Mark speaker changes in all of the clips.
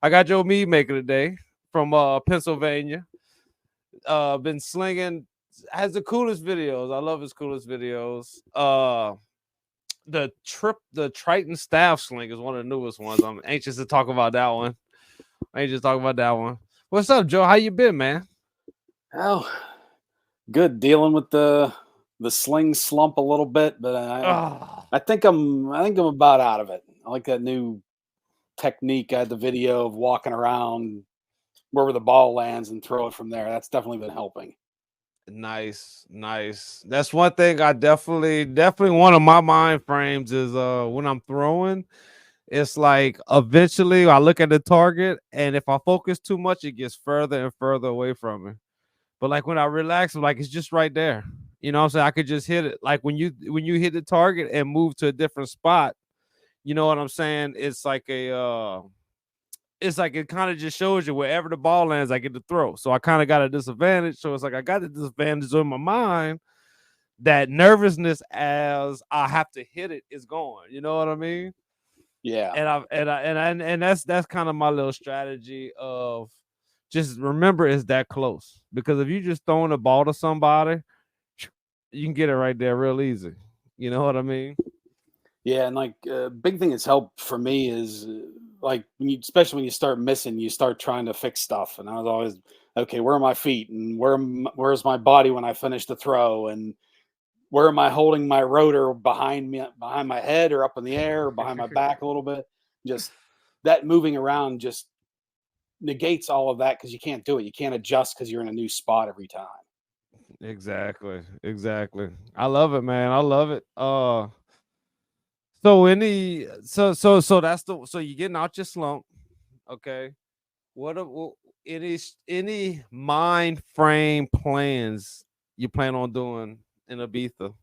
Speaker 1: I got your Meadmaker today from Pennsylvania. Been slinging. Has the coolest videos. I love his coolest videos. The Triton staff sling is one of the newest ones. I'm anxious to talk about that one. What's up, Joe? How you been, man?
Speaker 2: Oh, good. Dealing with the sling slump a little bit, but
Speaker 1: Oh,
Speaker 2: I think I'm about out of it. I like that new technique. I had the video of walking around wherever the ball lands and throw it from there. That's definitely been helping.
Speaker 1: nice. That's one thing I definitely one of my mind frames is when I'm throwing, it's like eventually I look at the target and if I focus too much, it gets further and further away from me. But like when I relax, I'm like it's just right there. You know what I'm saying? I could just hit it. Like when you hit the target and move to a different spot, you know what I'm saying? It's like it kind of just shows you wherever the ball lands, I get to throw. So I kind of got a disadvantage. So it's like I got the disadvantage in my mind. That nervousness as I have to hit it is gone. You know what I mean?
Speaker 2: Yeah,
Speaker 1: And that's kind of my little strategy of just remember it's that close. Because if you just throwing a ball to somebody, you can get it right there real easy. You know what I mean?
Speaker 2: yeah, and like big thing that's helped for me is like especially when you start missing, you start trying to fix stuff. And I was always okay. Where are my feet? And where's my body when I finish the throw? And where am I holding my rotor behind me, behind my head, or up in the air, or behind my back a little bit? Just that moving around just negates all of that because you can't do it. You can't adjust because you're in a new spot every time.
Speaker 1: Exactly. I love it, man. I love it. So that's the so you're getting out your slump. Okay. Any mind frame plans you plan on doing in Ibiza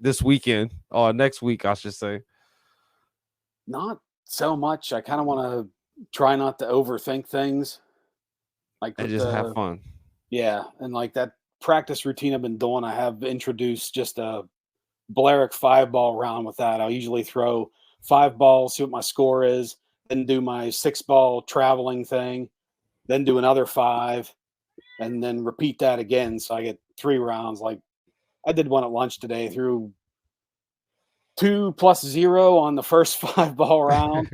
Speaker 1: this weekend or next week, I should say.
Speaker 2: Not so much. I kind of want to try not to overthink things. Like
Speaker 1: And
Speaker 2: with
Speaker 1: just have
Speaker 2: the
Speaker 1: fun.
Speaker 2: yeah, and like that practice routine I've been doing, I have introduced just a Blerick 5 ball round with that. I'll usually throw 5 balls, see what my score is, then do my 6 ball traveling thing, then do another five, and then repeat that again. So I get 3 rounds. Like I did one at lunch today, threw 2+0 on the first 5 ball round,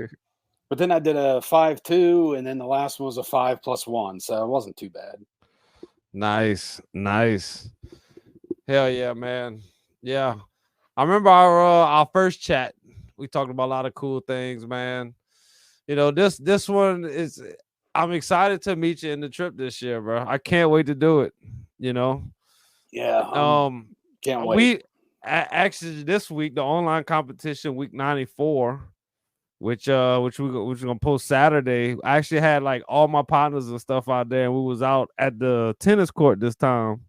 Speaker 2: but then I did a 5-2, and then the last one was a 5+1. So it wasn't too bad.
Speaker 1: Nice. Hell yeah, man. Yeah. I remember our first chat. We talked about a lot of cool things, man. You know, this one is I'm excited to meet you in the trip this year, bro. I can't wait to do it, you know.
Speaker 2: Yeah,
Speaker 1: Um
Speaker 2: can't wait.
Speaker 1: we actually this week the online competition week 94 which we're gonna post Saturday. I actually had like all my partners and stuff out there, and we was out at the tennis court this time.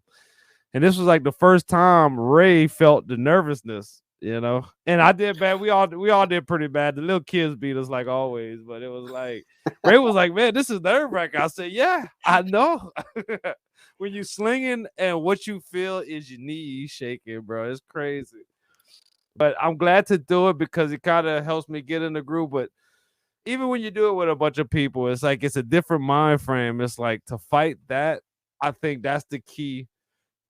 Speaker 1: And this was like the first time Ray felt the nervousness, you know. And I did bad. We all did pretty bad. The little kids beat us like always, but it was like Ray was like, "Man, this is nerve wracking." I said, "Yeah, I know." When you slinging and what you feel is your knees shaking, bro. It's crazy. But I'm glad to do it because it kind of helps me get in the groove. But even when you do it with a bunch of people, it's like it's a different mind frame. It's like to fight that. I think that's the key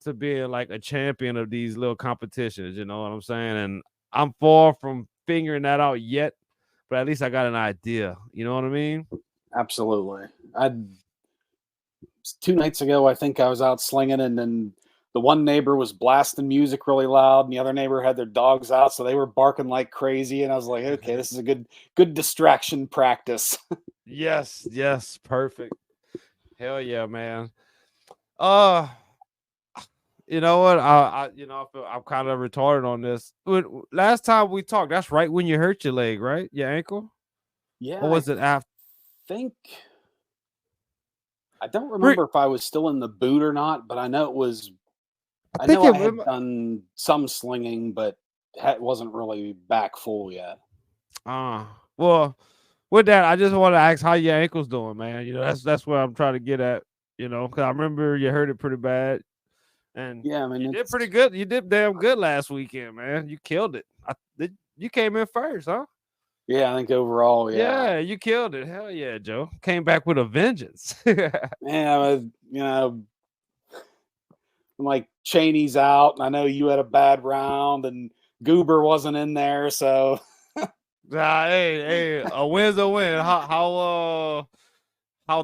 Speaker 1: to being like a champion of these little competitions. You know what I'm saying? And I'm far from figuring that out yet, but at least I got an idea. You know what I mean?
Speaker 2: Absolutely. I 2 nights ago, I think I was out slinging, and then the one neighbor was blasting music really loud, and the other neighbor had their dogs out, so they were barking like crazy. And I was like, okay, this is a good distraction practice.
Speaker 1: Yes, perfect. Hell yeah, man. Uh, you know what? I feel I'm kind of retarded on this. Last time we talked, that's right when you hurt your leg, right? Your ankle,
Speaker 2: Yeah,
Speaker 1: or was it after?
Speaker 2: think I don't
Speaker 1: Pre-
Speaker 2: remember if I was still in the boot or not, but I know it was.
Speaker 1: I
Speaker 2: I
Speaker 1: think
Speaker 2: know
Speaker 1: it.
Speaker 2: I had done some slinging, but wasn't really back full yet.
Speaker 1: Uh, well, with that, I just want to ask how your ankle's doing, man. You know, that's where I'm trying to get at. You know, because I remember you hurt it pretty bad, and
Speaker 2: Yeah, I mean
Speaker 1: you did
Speaker 2: it's
Speaker 1: pretty good. You did damn good last weekend, man. You killed it. You came in first, huh?
Speaker 2: Yeah, I think overall, yeah.
Speaker 1: Yeah, you killed it. Hell yeah, Joe. Came back with a vengeance.
Speaker 2: Yeah, like Cheney's out, and I know you had a bad round, and Goober wasn't in there, so
Speaker 1: Hey, a win's a win. How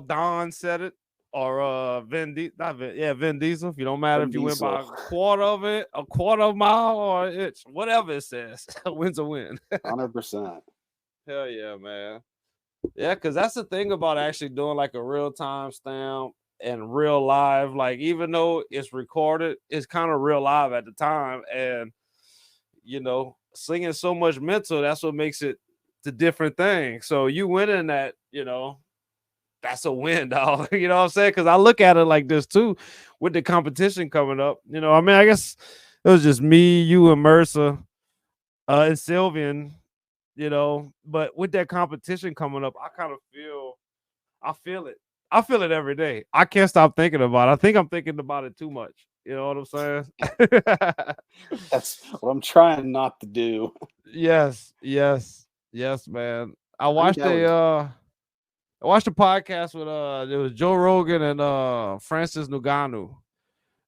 Speaker 1: Don said it, or Vin Diesel. If you don't matter
Speaker 2: Vin
Speaker 1: if you win by
Speaker 2: Diesel,
Speaker 1: a quarter of it, a quarter of a mile, or an inch, whatever it says, a win's a win.
Speaker 2: 100%.
Speaker 1: Hell yeah, man. Yeah, because that's the thing about actually doing like a real time stamp and real live. Like, even though it's recorded, it's kind of real live at the time. And, slinging so much mental, that's what makes it the different thing. So you winning that, that's a win, dog. You know what I'm saying? Because I look at it like this too with the competition coming up. I mean, I guess it was just me, you, and Mercer, and Sylvian, but with that competition coming up, I feel it. I feel it every day. I can't stop thinking about it. I think I'm thinking about it too much. You know what I'm saying?
Speaker 2: That's what I'm trying not to do.
Speaker 1: Yes, yes, yes, man. I
Speaker 2: I think
Speaker 1: watched
Speaker 2: that
Speaker 1: a
Speaker 2: was
Speaker 1: uh I watched a podcast with it was Joe Rogan and Francis Ngannou.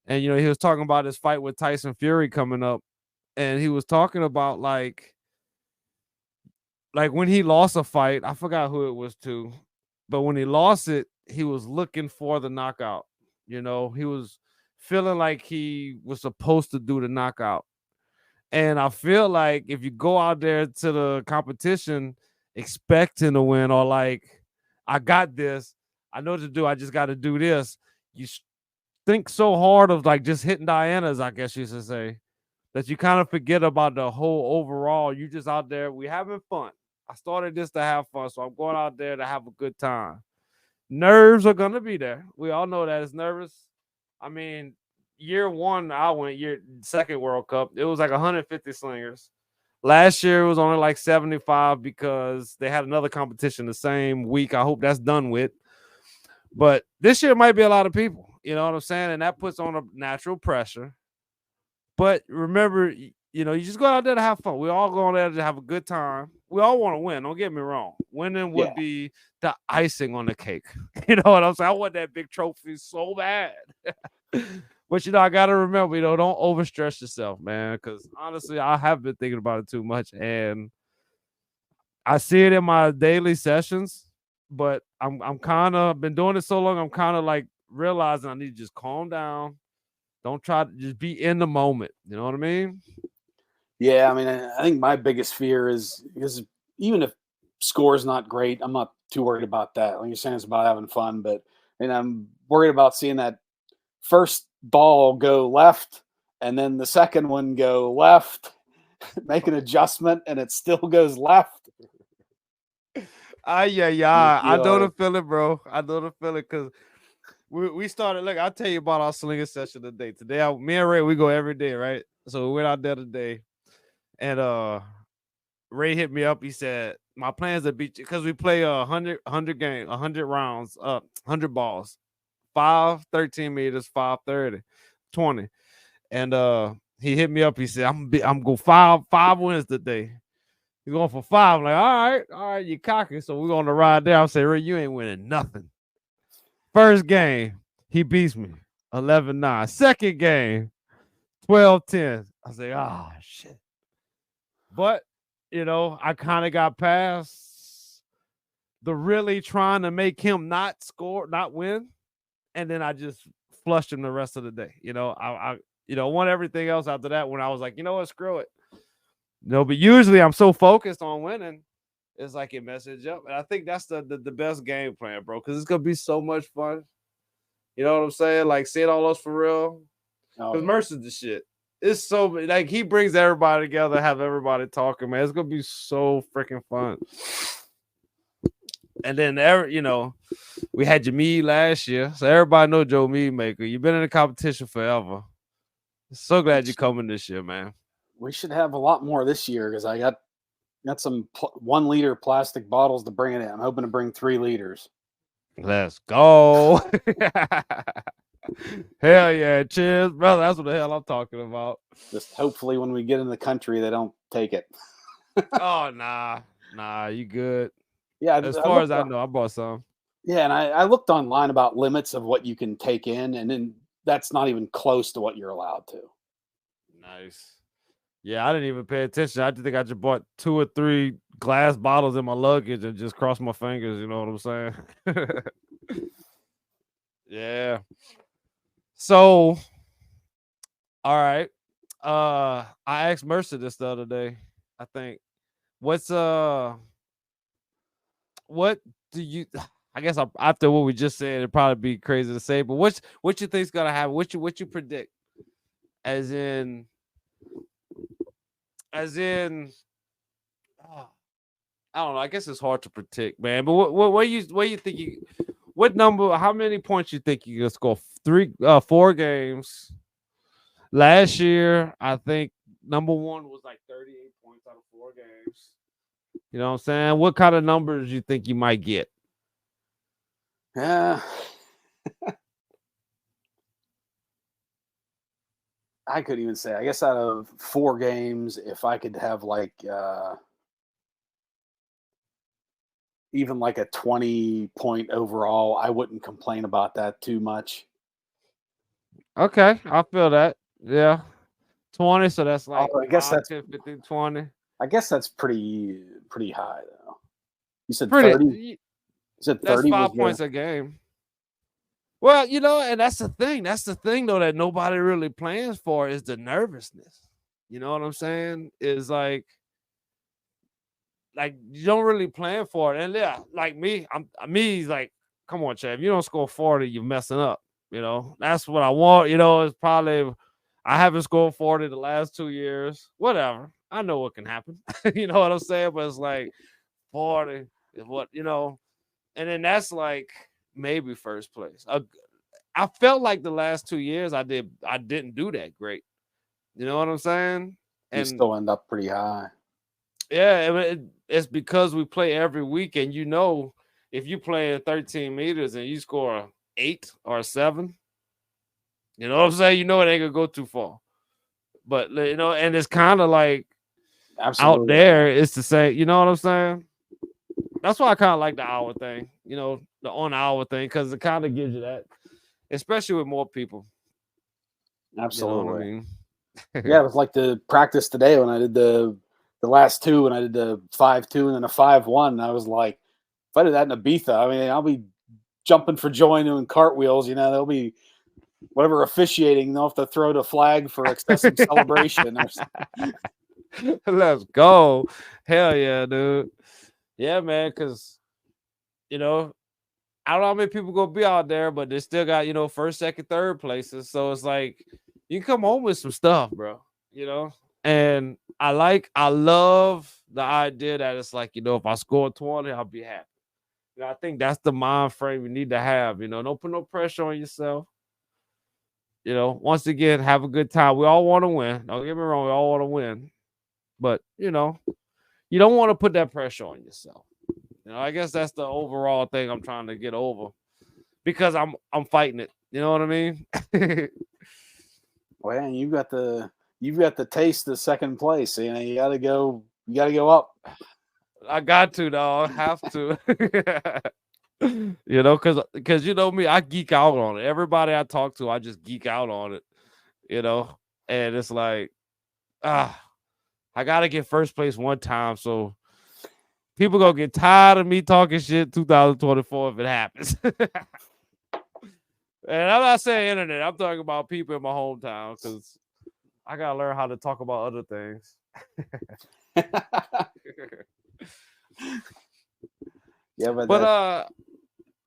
Speaker 1: And he was talking about his fight with Tyson Fury coming up. And he was talking about like when he lost a fight, I forgot who it was to, but when he lost it, he was looking for the knockout. He was feeling like he was supposed to do the knockout. And I feel like if you go out there to the competition expecting to win, or like, I got this, I know what to do, I just got to do this, you think so hard of like just hitting Diana's, I guess you should say, that you kind of forget about the whole overall. You just out there, we having fun. I started this to have fun, so I'm going out there to have a good time. Nerves are gonna be there. We all know that it's nervous. I mean, year one, I went year second World Cup. It was like 150 slingers. Last year it was only like 75 because they had another competition the same week. I hope that's done with. But this year might be a lot of people. You know what I'm saying? And that puts on a natural pressure. But remember, you just go out there to have fun. We all go out there to have a good time. We all want to win. Don't get me wrong. Winning
Speaker 2: yeah.
Speaker 1: would be the icing on the cake. You know what I'm saying? I want that big trophy so bad. But I gotta remember, don't overstress yourself, man. Because honestly, I have been thinking about it too much, and I see it in my daily sessions. But I'm kind of been doing it so long. I'm kind of like realizing I need to just calm down. Don't try to just be in the moment. You know what I mean?
Speaker 2: Yeah, I mean, I think my biggest fear is because even if score's not great, I'm not too worried about that. Like you're saying, it's about having fun, but I'm worried about seeing that first ball go left and then the second one go left, make an adjustment, and it still goes left. You
Speaker 1: Yeah. I
Speaker 2: feel
Speaker 1: know the
Speaker 2: like,
Speaker 1: feeling, bro. I know the feeling because we started. Look, I'll tell you about our slinger session today. Today, me and Ray, we go every day, right? So we went out there today, and Ray hit me up. He said, "My plans are beat you because we play 100 game, 100 rounds, 100 balls, 13 meters, 30, 20." And he hit me up. He said, I'm go five wins today. He's going for 5. I'm like, all right, you cocky. So we're going to ride there. I say, Ray, you ain't winning nothing. First game, he beats me 11-9. Second game, 12-10. I say, oh shit. But I kind of got past the really trying to make him not score, not win, and then I just flushed him the rest of the day. I won everything else after that when I was like, you know what, screw it. But usually I'm so focused on winning, it's like it messes up. And I think that's the best game plan, bro, because it's gonna be so much fun. You know what I'm saying? Like, seeing all those for real.
Speaker 2: oh
Speaker 1: Because
Speaker 2: yeah,
Speaker 1: Mercer's the shit. It's so like he brings everybody together, have everybody talking, man. It's gonna be so freaking fun. And then we had Jameed last year, so everybody know Joe Meadmaker. You've been in the competition forever. So glad you're coming this year, man.
Speaker 2: we should have a lot more this year because I got some 1 liter plastic bottles to bring it in. I'm hoping to bring 3 liters.
Speaker 1: Let's go. Hell yeah. Cheers, brother. That's what the hell I'm talking about.
Speaker 2: Just hopefully when we get in the country, they don't take it.
Speaker 1: Oh, nah. Nah, you good.
Speaker 2: Yeah,
Speaker 1: As
Speaker 2: I
Speaker 1: far as
Speaker 2: looked.
Speaker 1: I know, I bought some.
Speaker 2: Yeah, and I looked online about limits of what you can take in, and then that's not even close to what you're allowed to.
Speaker 1: Nice. Yeah, I didn't even pay attention. I just think I just bought 2 or 3 glass bottles in my luggage and just crossed my fingers, you know what I'm saying? Yeah. So, all right. I asked Mercer this the other day. I think what's what do you I guess after what we just said, it'd probably be crazy to say, but what you think's gonna happen? What you predict? As in as in ah, I don't know. I guess it's hard to predict, man. But what you think you what number? How many points you think you can score? 4 games. Last year, I think number one was like 38 points out of 4 games. You know what I'm saying? What kind of numbers you think you might get?
Speaker 2: Yeah, I couldn't even say. I guess out of 4 games, if I could have like even like a 20-point overall, I wouldn't complain about that too much.
Speaker 1: Okay, I feel that. Yeah. 20, so that's like
Speaker 2: Although
Speaker 1: 5, 10, 15, 20.
Speaker 2: I guess that's pretty high though. You said
Speaker 1: Pretty
Speaker 2: 30. You said
Speaker 1: that's
Speaker 2: 30 was
Speaker 1: 5
Speaker 2: the.
Speaker 1: points a game. Well, and that's the thing. That's the thing though that nobody really plans for is the nervousness. You know what I'm saying? Is like you don't really plan for it. And yeah, like me, he's like, come on, Chad, if you don't score 40, you're messing up. That's what I want. It's probably I haven't scored 40 the last 2 years. Whatever. I know what can happen. You know what I'm saying? But it's like 40 is what. And then that's like maybe first place. I felt like the last 2 years I didn't do that great. You know what I'm saying?
Speaker 2: You
Speaker 1: And
Speaker 2: still end up pretty high.
Speaker 1: yeah, it's because we play every week, and if you play at 13 meters and you score 8 or 7, you know what I'm saying? It ain't gonna go too far. But and it's kind of like out
Speaker 2: Absolutely.
Speaker 1: there, it's the same. You know what I'm saying? That's why I kind of like the hour thing. The on hour thing because it kind of gives you that, especially with more people. You know what I
Speaker 2: Absolutely.
Speaker 1: mean?
Speaker 2: Yeah, it was like the practice today when I did the last two, and I did the 5-2 and then a 5-1. I was like, if I did that in Ibiza, I mean, I'll be jumping for joy and doing cartwheels. There'll be whatever officiating. They'll have to throw the flag for excessive celebration.
Speaker 1: Let's go. Hell yeah, dude. Yeah, man, because I don't know how many people gonna be out there, but they still got, first, second, third places. So it's like you can come home with some stuff, bro. And I love the idea that it's like, if I score 20, I'll be happy. I think that's the mind frame you need to have. Don't put no pressure on yourself. Once again, have a good time. We all want to win. Don't get me wrong, we all want to win. But you don't want to put that pressure on yourself. I guess that's the overall thing I'm trying to get over because I'm fighting it. You know what I mean?
Speaker 2: Well, and you've got the taste of second place. You got to go up.
Speaker 1: I got to, dog. Have to. Because me, I geek out on it. Everybody I talk to, I just geek out on it. And it's like, I gotta get first place one time, so people gonna get tired of me talking shit 2024 if it happens. And I'm not saying internet. I'm talking about people in my hometown because I gotta learn how to talk about other things.
Speaker 2: Yeah, but
Speaker 1: But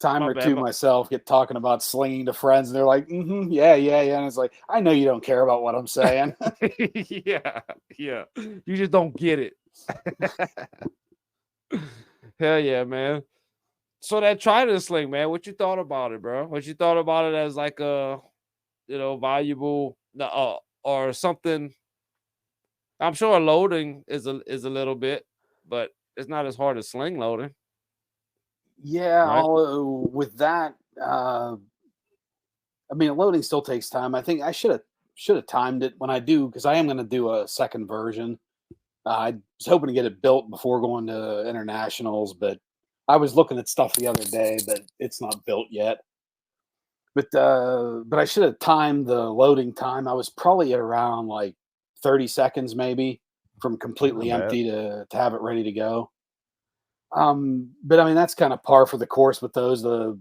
Speaker 2: time
Speaker 1: my
Speaker 2: or
Speaker 1: bad.
Speaker 2: two myself get talking about slinging to friends, and they're like, yeah, and it's like, I know you don't care about what I'm saying.
Speaker 1: Yeah. You just don't get it. Hell yeah, man. So that trident sling, man, what you thought about it, bro? What you thought about it as like a valuable or something? I'm sure loading is a little bit, but it's not as hard as sling loading,
Speaker 2: Yeah,
Speaker 1: right?
Speaker 2: with that, I mean, loading still takes time. I think I should have timed it when I do, because I am going to do a second version. I was hoping to get it built before going to internationals, but I was looking at stuff the other day, but it's not built yet. But I should have timed the loading time. I was probably at around like 30 seconds maybe from
Speaker 1: Not
Speaker 2: completely
Speaker 1: bad.
Speaker 2: empty to have it ready to go. But I mean that's kind of par for the course with those. The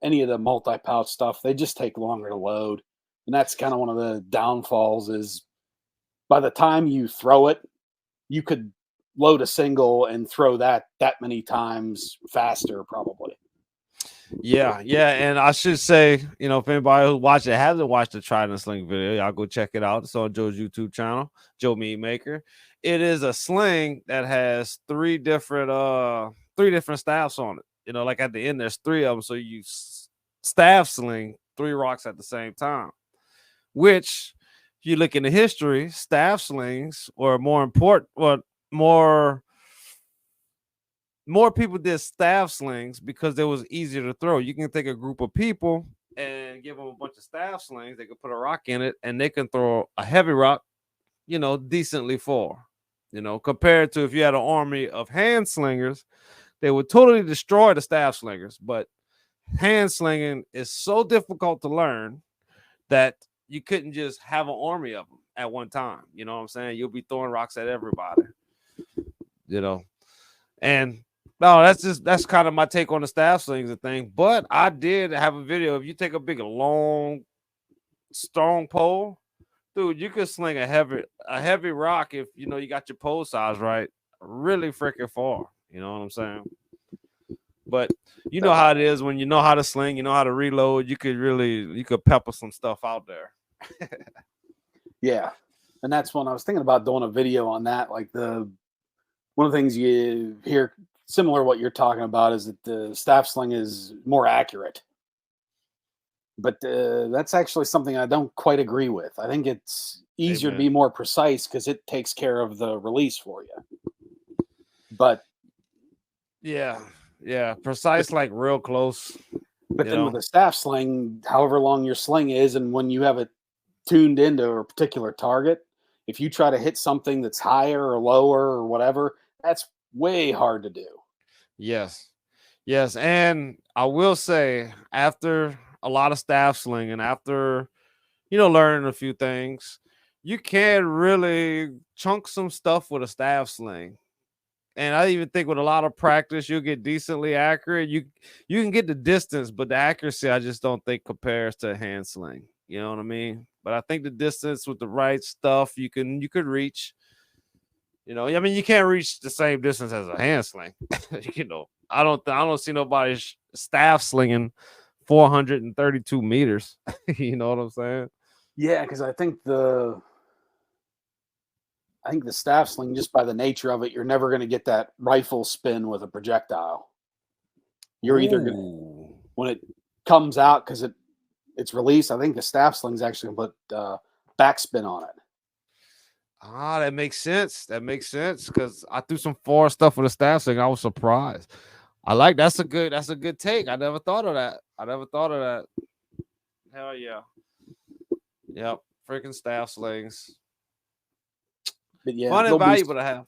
Speaker 2: any of the multi-pouch stuff, they just take longer to load. And that's kind of one of the downfalls is by the time you throw it, you could load a single and throw that many times faster probably.
Speaker 1: Yeah, yeah, and I should say, if anybody who watched it hasn't watched the Trident and Sling video, y'all go check it out. It's on Joe's YouTube channel, Joe Meadmaker. It is a sling that has three different staffs on it. Like at the end, there's three of them, so you staff sling 3 rocks at the same time. Which, if you look into history, staff slings or more important, or more people did staff slings because it was easier to throw. You can take a group of people and give them a bunch of staff slings. They can put a rock in it and they can throw a heavy rock, decently far. Compared to if you had an army of hand slingers, they would totally destroy the staff slingers. But hand slinging is so difficult to learn that you couldn't just have an army of them at one time. You know what I'm saying? You'll be throwing rocks at everybody. And no, that's kind of my take on the staff slings and thing. But I did have a video. If you take a big, long, strong pole, dude, you could sling a heavy rock if you got your pole size right, really freaking far. You know what I'm saying? But you know how it is when you know how to sling, you know how to reload. You could pepper some stuff out there.
Speaker 2: Yeah. And that's when I was thinking about doing a video on that. Like one of the things you hear similar to what you're talking about is that the staff sling is more accurate. But that's actually something I don't quite agree with. I think it's easier to
Speaker 1: Amen.
Speaker 2: be more precise because it takes care of the release for you. But
Speaker 1: Yeah,
Speaker 2: but,
Speaker 1: precise, like real close.
Speaker 2: but then with a staff sling, however long your sling is, and when you have it tuned into a particular target, if you try to hit something that's higher or lower or whatever, that's way hard to do.
Speaker 1: Yes. Yes. And I will say, after a lot of staff slinging, after, learning a few things, you can really chunk some stuff with a staff sling. And I even think with a lot of practice, you'll get decently accurate. You can get the distance, but the accuracy I just don't think compares to a hand sling. You know what I mean? But I think the distance with the right stuff you could reach. I mean, you can't reach the same distance as a hand sling. I don't see nobody staff slinging 432 meters. You know what I'm saying?
Speaker 2: Yeah, because I think the staff sling, just by the nature of it, you're never going to get that rifle spin with a projectile. You're either going to,
Speaker 1: Ooh.
Speaker 2: when it comes out because it's released, I think the staff sling's actually going to put backspin on it.
Speaker 1: Ah, that makes sense. That makes sense because I threw some far stuff with a staff sling. I was surprised. That's a good take. I never thought of that. Hell yeah. Yep. Freaking staff slings.
Speaker 2: But yeah,
Speaker 1: Fun and valuable to have.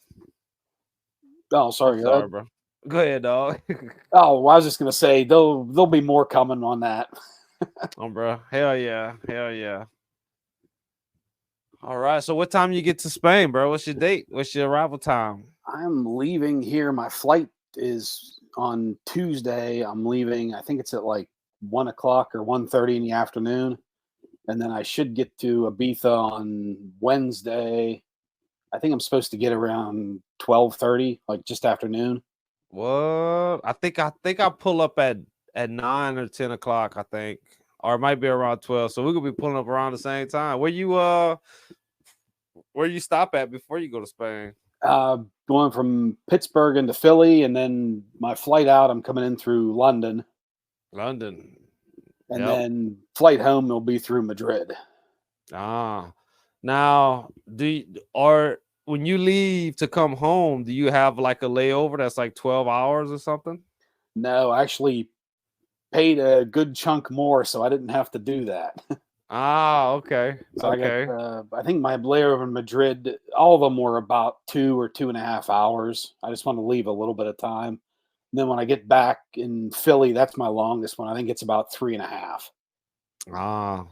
Speaker 2: Oh, sorry.
Speaker 1: Sorry, bro. Go ahead, dog.
Speaker 2: Oh, well, I was just gonna say there'll be more coming on that.
Speaker 1: Oh, bro. Hell yeah. Hell yeah. All right. So what time you get to Spain, bro? What's your date? What's your arrival time?
Speaker 2: I'm leaving here. My flight is on Tuesday. I'm leaving. I think it's at like 1 o'clock or 1:30 in the afternoon, and then I should get to Ibiza on Wednesday. I think I'm supposed to get around 12:30, like just afternoon.
Speaker 1: What? I pull up at 9 or 10 o'clock, I think. Or it might be around 12. So we could be pulling up around the same time. Where you stop at before you go to Spain?
Speaker 2: Going from Pittsburgh into Philly, and then my flight out, I'm coming in through London,
Speaker 1: London.
Speaker 2: and
Speaker 1: Yep.
Speaker 2: then flight home will be through Madrid.
Speaker 1: Ah. Now, when you leave to come home, do you have like a layover that's like 12 hours or something?
Speaker 2: No, I actually paid a good chunk more, so I didn't have to do that.
Speaker 1: Ah, okay.
Speaker 2: So I got,
Speaker 1: Okay.
Speaker 2: I think my layover in Madrid, all of them were about 2 or 2.5 hours. I just want to leave a little bit of time. And then when I get back in Philly, that's my longest one. I think it's about 3.5.
Speaker 1: Ah,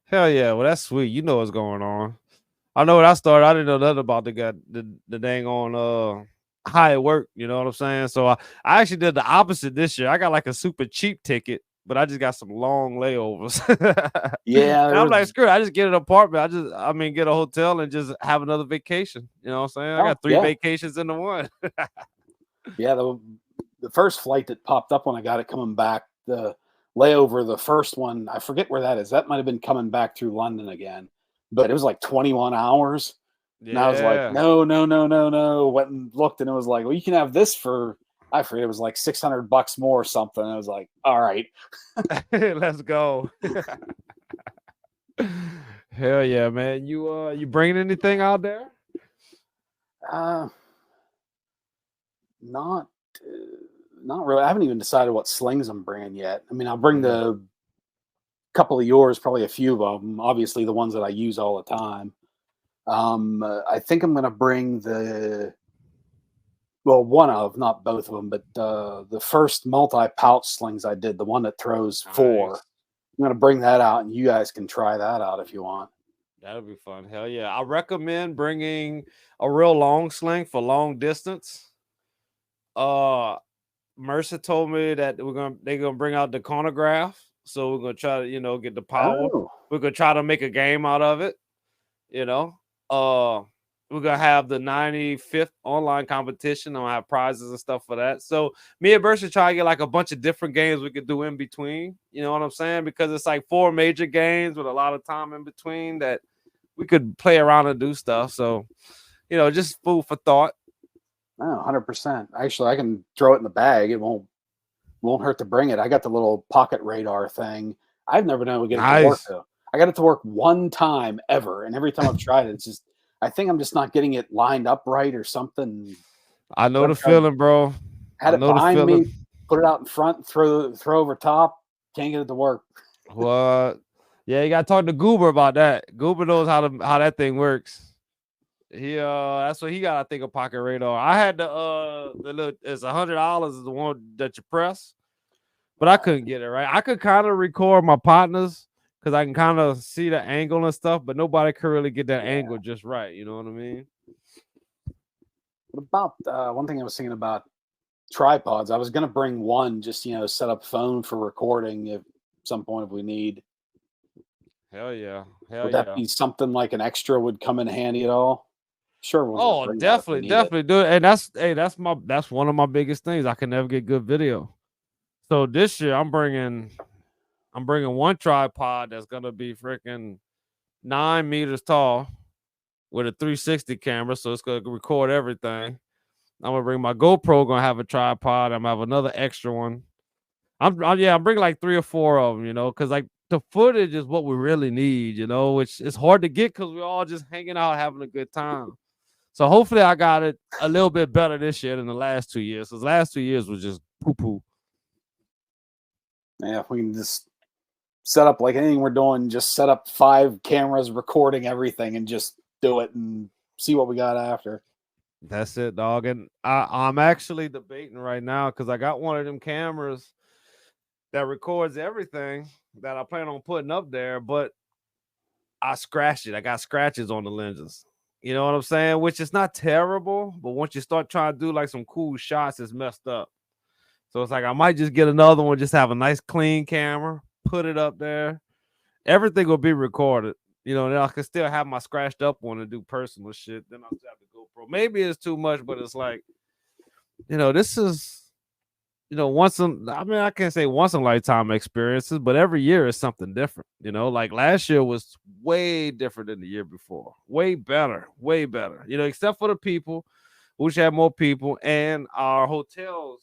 Speaker 1: hell yeah. Well, that's sweet. You know what's going on. I know when I started, I didn't know nothing about the dang on how it worked. You know what I'm saying? So I actually did the opposite this year. I got like a super cheap ticket, but I just got some long layovers.
Speaker 2: Yeah,
Speaker 1: And
Speaker 2: there
Speaker 1: I'm like,
Speaker 2: was.
Speaker 1: screw it. I just get an apartment. I mean, get a hotel and just have another vacation. You know what I'm saying? I
Speaker 2: Oh
Speaker 1: got three
Speaker 2: yeah,
Speaker 1: vacations into one.
Speaker 2: yeah. The first flight that popped up when I got it coming back, the layover, the first one, I forget where that is. That might have been coming back through London again, but it was like 21 hours. And I was like,
Speaker 1: Yeah.
Speaker 2: no, no, no, no, no. Went and looked, and it was like, well, you can have this for, I forget, it was like $600 more or something. I was like, all right.
Speaker 1: Let's go. Hell yeah, man. You bringing anything out there?
Speaker 2: Uh, not, uh, not really. I haven't even decided what slings I'm bringing yet. I mean, I'll bring
Speaker 1: Mhm.
Speaker 2: the couple of yours, probably a few of them. Obviously, the ones that I use all the time. I think I'm going to bring one of, not both of them, but the first multi pouch slings I did, the one that throws four.
Speaker 1: Nice.
Speaker 2: I'm going to bring that out, and you guys can try that out if you want.
Speaker 1: That'll be fun. Hell yeah. I recommend bringing a real long sling for long distance. Uh Mercer told me that they're gonna bring out the chronograph. So we're gonna try to, get the power.
Speaker 2: Oh,
Speaker 1: We're gonna try to make a game out of it, you know. Uh we're gonna have the 95th online competition. I'm gonna have prizes and stuff for that. So me and Mercer try to get like a bunch of different games we could do in between. You know what I'm saying? Because it's like four major games with a lot of time in between that we could play around and do stuff. So, just food for thought.
Speaker 2: no, 100%. Actually, I can throw it in the bag. It won't hurt to bring it. I got the little pocket radar thing. I've never been able to get it to work
Speaker 1: Nice.
Speaker 2: though. I got it to work one time ever, and every time I've tried it, it's just I think I'm just not getting it lined up right or something.
Speaker 1: I know
Speaker 2: I've
Speaker 1: the
Speaker 2: tried,
Speaker 1: feeling, bro. I
Speaker 2: had it
Speaker 1: know the
Speaker 2: behind
Speaker 1: feeling.
Speaker 2: me, put it out in front, throw over top, can't get it to work.
Speaker 1: What? Yeah, you gotta talk to Goober about that. Goober knows how that thing works. That's what he got. I think a pocket radar. I had the little. It's $100 is the one that you press, but I couldn't get it right. I could kind of record my partners because I can kind of see the angle and stuff, but nobody could really get that
Speaker 2: Yeah.
Speaker 1: angle just right. You know what I mean?
Speaker 2: What about one thing I was thinking about tripods? I was going to bring one, just set up phone for recording if some point if we need.
Speaker 1: Hell yeah, hell
Speaker 2: Would that
Speaker 1: yeah.
Speaker 2: be something like an extra would come in handy at all? Sure, we'll just
Speaker 1: Oh,
Speaker 2: bring that if we
Speaker 1: definitely,
Speaker 2: need it.
Speaker 1: definitely do it. And that's one of my biggest things. I can never get good video. So this year I'm bringing one tripod that's gonna be freaking 9 meters tall with a 360 camera, so it's gonna record everything. I'm gonna bring my GoPro, gonna have a tripod. I'm gonna have another extra one. I'm bringing like three or four of them, because like the footage is what we really need, which is hard to get because we're all just hanging out having a good time. So hopefully I got it a little bit better this year than the last 2 years. Because the last 2 years was just poo poo.
Speaker 2: Yeah, if we can just set up like anything we're doing, just set up 5 cameras recording everything and just do it and see what we got after.
Speaker 1: That's it, dog. And I'm actually debating right now because I got one of them cameras that records everything that I plan on putting up there, but I scratched it. I got scratches on the lenses. You know what I'm saying? Which is not terrible, but once you start trying to do like some cool shots, it's messed up. So it's like I might just get another one, just have a nice clean camera, put it up there. Everything will be recorded. Then I can still have my scratched up one and do personal shit. Then I'll still have the GoPro. Maybe it's too much, but it's like, this is, I mean, I can't say once in a lifetime experiences, but every year is something different. Like last year was way different than the year before. Way better, way better. Except for the people, which had more people, and our hotels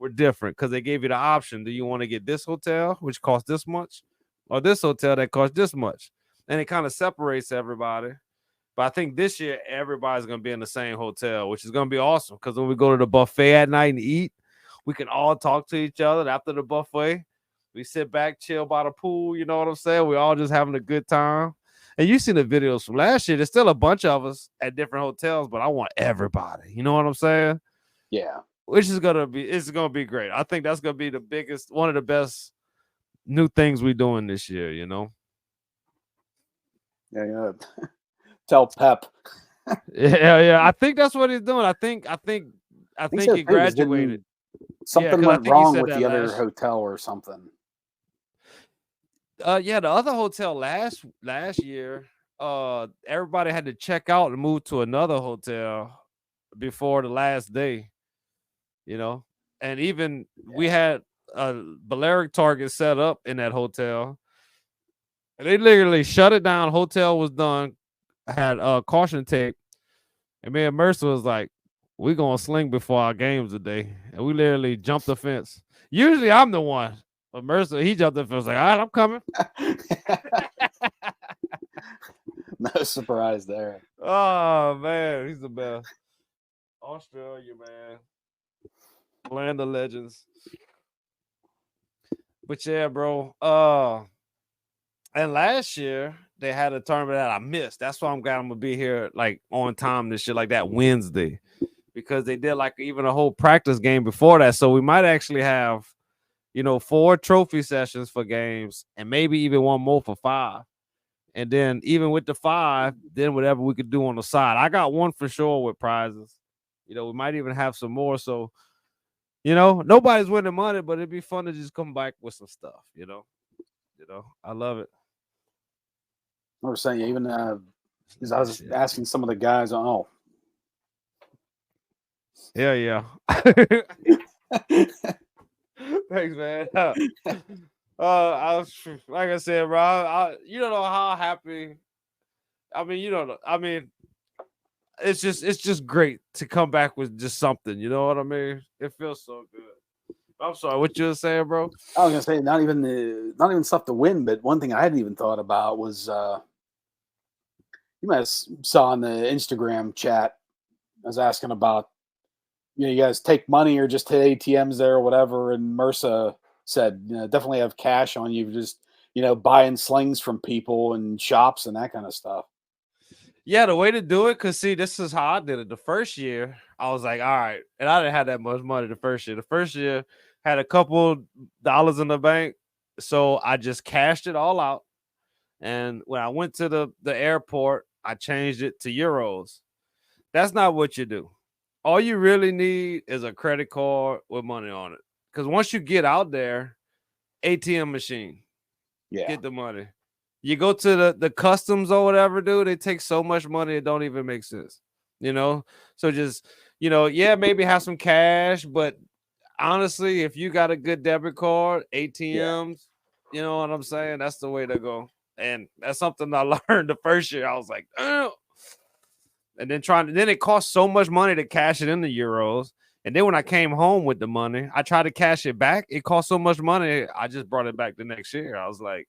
Speaker 1: were different because they gave you the option. Do you want to get this hotel, which costs this much, or this hotel that costs this much? And it kind of separates everybody. But I think this year everybody's gonna be in the same hotel, which is gonna be awesome. Because when we go to the buffet at night and eat, we can all talk to each other after the buffet. We sit back, chill by the pool. You know what I'm saying? We all just having a good time. And you seen the videos from last year. There's still a bunch of us at different hotels, but I want everybody. You know what I'm saying?
Speaker 2: Yeah.
Speaker 1: Which is gonna be great. I think that's gonna be the biggest, one of the best new things we doing this year. You know?
Speaker 2: Yeah. Yeah. Tell Pep.
Speaker 1: Yeah. I think that's what he's doing. I
Speaker 2: I think
Speaker 1: think
Speaker 2: so
Speaker 1: he
Speaker 2: too. Because
Speaker 1: graduated.
Speaker 2: didn't
Speaker 1: Yeah,
Speaker 2: something
Speaker 1: because I
Speaker 2: went
Speaker 1: think he
Speaker 2: wrong
Speaker 1: said
Speaker 2: with
Speaker 1: that
Speaker 2: the other
Speaker 1: last.
Speaker 2: hotel or something?
Speaker 1: Yeah, the other hotel last year, everybody had to check out and move to another hotel before the last day, you know. And even we
Speaker 2: Yeah.
Speaker 1: had a Balearic Target set up in that hotel. And they literally shut it down. Hotel was done, had caution tape, and me and Mercer was like, "We gonna sling before our games today," and we literally jumped the fence. Usually I'm the one, but Mercer he jumped the fence like, "All right, I'm coming."
Speaker 2: No surprise there.
Speaker 1: Oh man, he's the best. Australia, man, land of legends. But yeah, bro. And last year they had a tournament that I missed. That's why I'm glad I'm gonna be here like on time this year, like that Wednesday, because they did like even a whole practice game before that. So we might actually have, 4 trophy sessions for games, and maybe even one more for 5. And then even with the 5, then whatever we could do on the side. I got one for sure with prizes. We might even have some more. So, nobody's winning money, but it'd be fun to just come back with some stuff, I love it.
Speaker 2: I was saying, even because I was
Speaker 1: Shit.
Speaker 2: asking some of the guys, oh,
Speaker 1: Yeah. Thanks, man. I was like I said, bro. You don't know how happy. I mean, you don't know. I mean, it's just great to come back with just something. You know what I mean? It feels so good. I'm sorry, what you were saying, bro?
Speaker 2: I was gonna say not even stuff to win, but one thing I hadn't even thought about was you might have saw in the Instagram chat. I was asking about, you guys take money or just hit ATMs there or whatever, and Mersa said, definitely have cash on you, just buying slings from people and shops and that kind of stuff.
Speaker 1: Yeah, the way to do it, cause see, this is how I did it. The first year, I was like, all right, and I didn't have that much money the first year. The first year had a couple dollars in the bank, so I just cashed it all out. And when I went to the airport, I changed it to euros. That's not what you do. All you really need is a credit card with money on it. Because once you get out there, ATM machine,
Speaker 2: Yeah,
Speaker 1: get the money. You go to the customs or whatever, dude. They take so much money it don't even make sense. You know, so just yeah, maybe have some cash, but honestly, if you got a good debit card,
Speaker 2: yeah,
Speaker 1: ATMs, you know what I'm saying? That's the way to go. And that's something I learned the first year. I was like, oh. And then it cost so much money to cash it in the euros. And then when I came home with the money, I tried to cash it back. It cost so much money, I just brought it back the next year. I was like,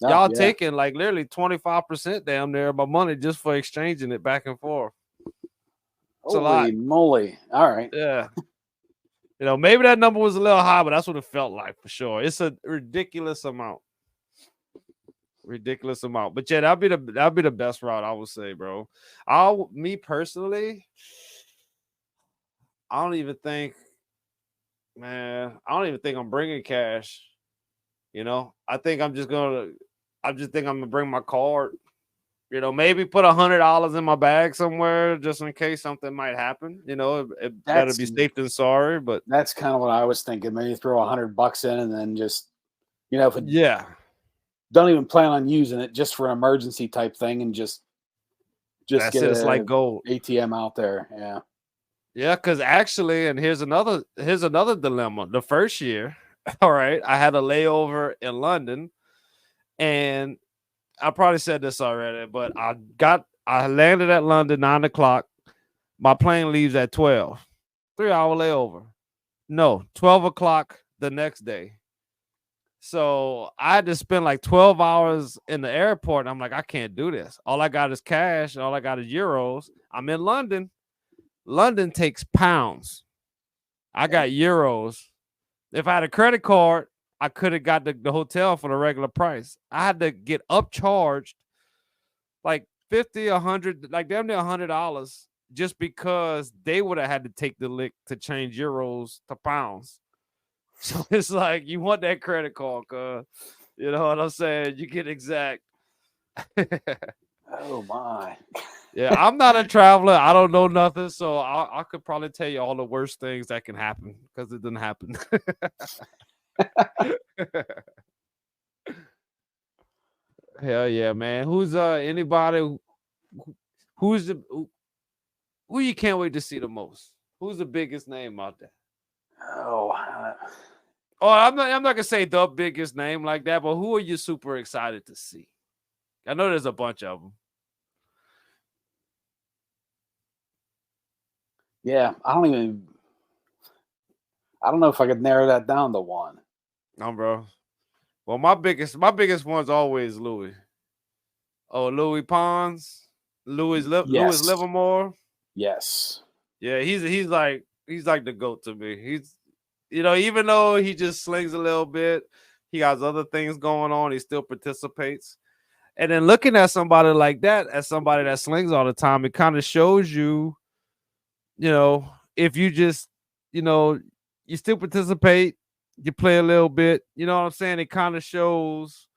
Speaker 2: no,
Speaker 1: y'all
Speaker 2: yeah.
Speaker 1: taking like literally 25% damn near of my money just for exchanging it back and forth. It's a lot.
Speaker 2: Holy moly! All right,
Speaker 1: Yeah. Maybe that number was a little high, but that's what it felt like for sure. It's a ridiculous amount. Ridiculous amount. But yeah, that'd be the best route, I would say, bro. Me personally, I don't even think, man, I don't even think I'm bringing cash. I think I'm gonna bring my card. Maybe put $100 in my bag somewhere just in case something might happen. It better
Speaker 2: that's
Speaker 1: be safe than sorry. But
Speaker 2: that's kind of what I was thinking. Maybe throw $100 in, and then just if it
Speaker 1: yeah,
Speaker 2: don't even plan on using it, just for an emergency type thing, and just
Speaker 1: that's
Speaker 2: get
Speaker 1: it. It's like
Speaker 2: a
Speaker 1: gold.
Speaker 2: ATM out there. Yeah,
Speaker 1: Yeah, because actually, and here's another dilemma. The first year, all right, I had a layover in London, and I probably said this already, but I landed at London 9 o'clock. My plane leaves at 12. 3 hour layover. No, 12 o'clock the next day. So I had to spend like 12 hours in the airport. And I'm like, I can't do this. All I got is cash. All I got is euros. I'm in London. London takes pounds. I got euros. If I had a credit card, I could have got the hotel for the regular price. I had to get upcharged like 50, 100, like damn near $100 just because they would have had to take the lick to change euros to pounds. So it's like you want that credit card, cuz you know what I'm saying? You get exact.
Speaker 2: Oh my.
Speaker 1: Yeah, I'm not a traveler. I don't know nothing, so I could probably tell you all the worst things that can happen because it didn't happen. Hell yeah, man. Who's anybody who's the who you can't wait to see the most? Who's the biggest name out there?
Speaker 2: Oh,
Speaker 1: Oh, I'm not gonna say the biggest name like that, but who are you super excited to see? I know there's a bunch of them.
Speaker 2: yeah. I don't know if I could narrow that down to one.
Speaker 1: No, bro. Well, my biggest one's always Louis. Oh, Louis Pons, Louis
Speaker 2: Yes.
Speaker 1: Livermore.
Speaker 2: Yes.
Speaker 1: Yeah, he's like the GOAT to me. He's even though he just slings a little bit, he has other things going on. He still participates. And then looking at somebody like that, as somebody that slings all the time, it kind of shows you, if you just, you know, you still participate, you play a little bit, you know what I'm saying? It kind of shows,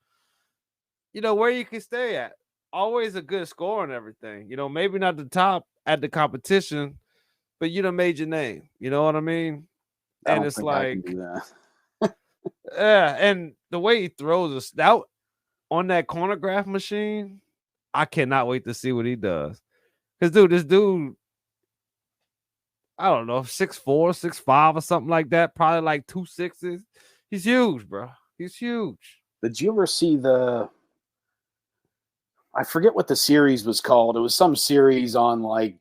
Speaker 1: where you can stay at. Always a good score and everything. Maybe not the top at the competition, but you done made your name. You know what I mean?
Speaker 2: I
Speaker 1: And
Speaker 2: don't
Speaker 1: it's
Speaker 2: think I can
Speaker 1: like,
Speaker 2: do that.
Speaker 1: yeah, and the way he throws us out on that cornergraph machine, I cannot wait to see what he does. Cause this dude, I don't know, 6'4", 6'5", or something like that, probably like 260s. He's huge, bro. He's huge.
Speaker 2: Did you ever see I forget what the series was called. It was some series on like,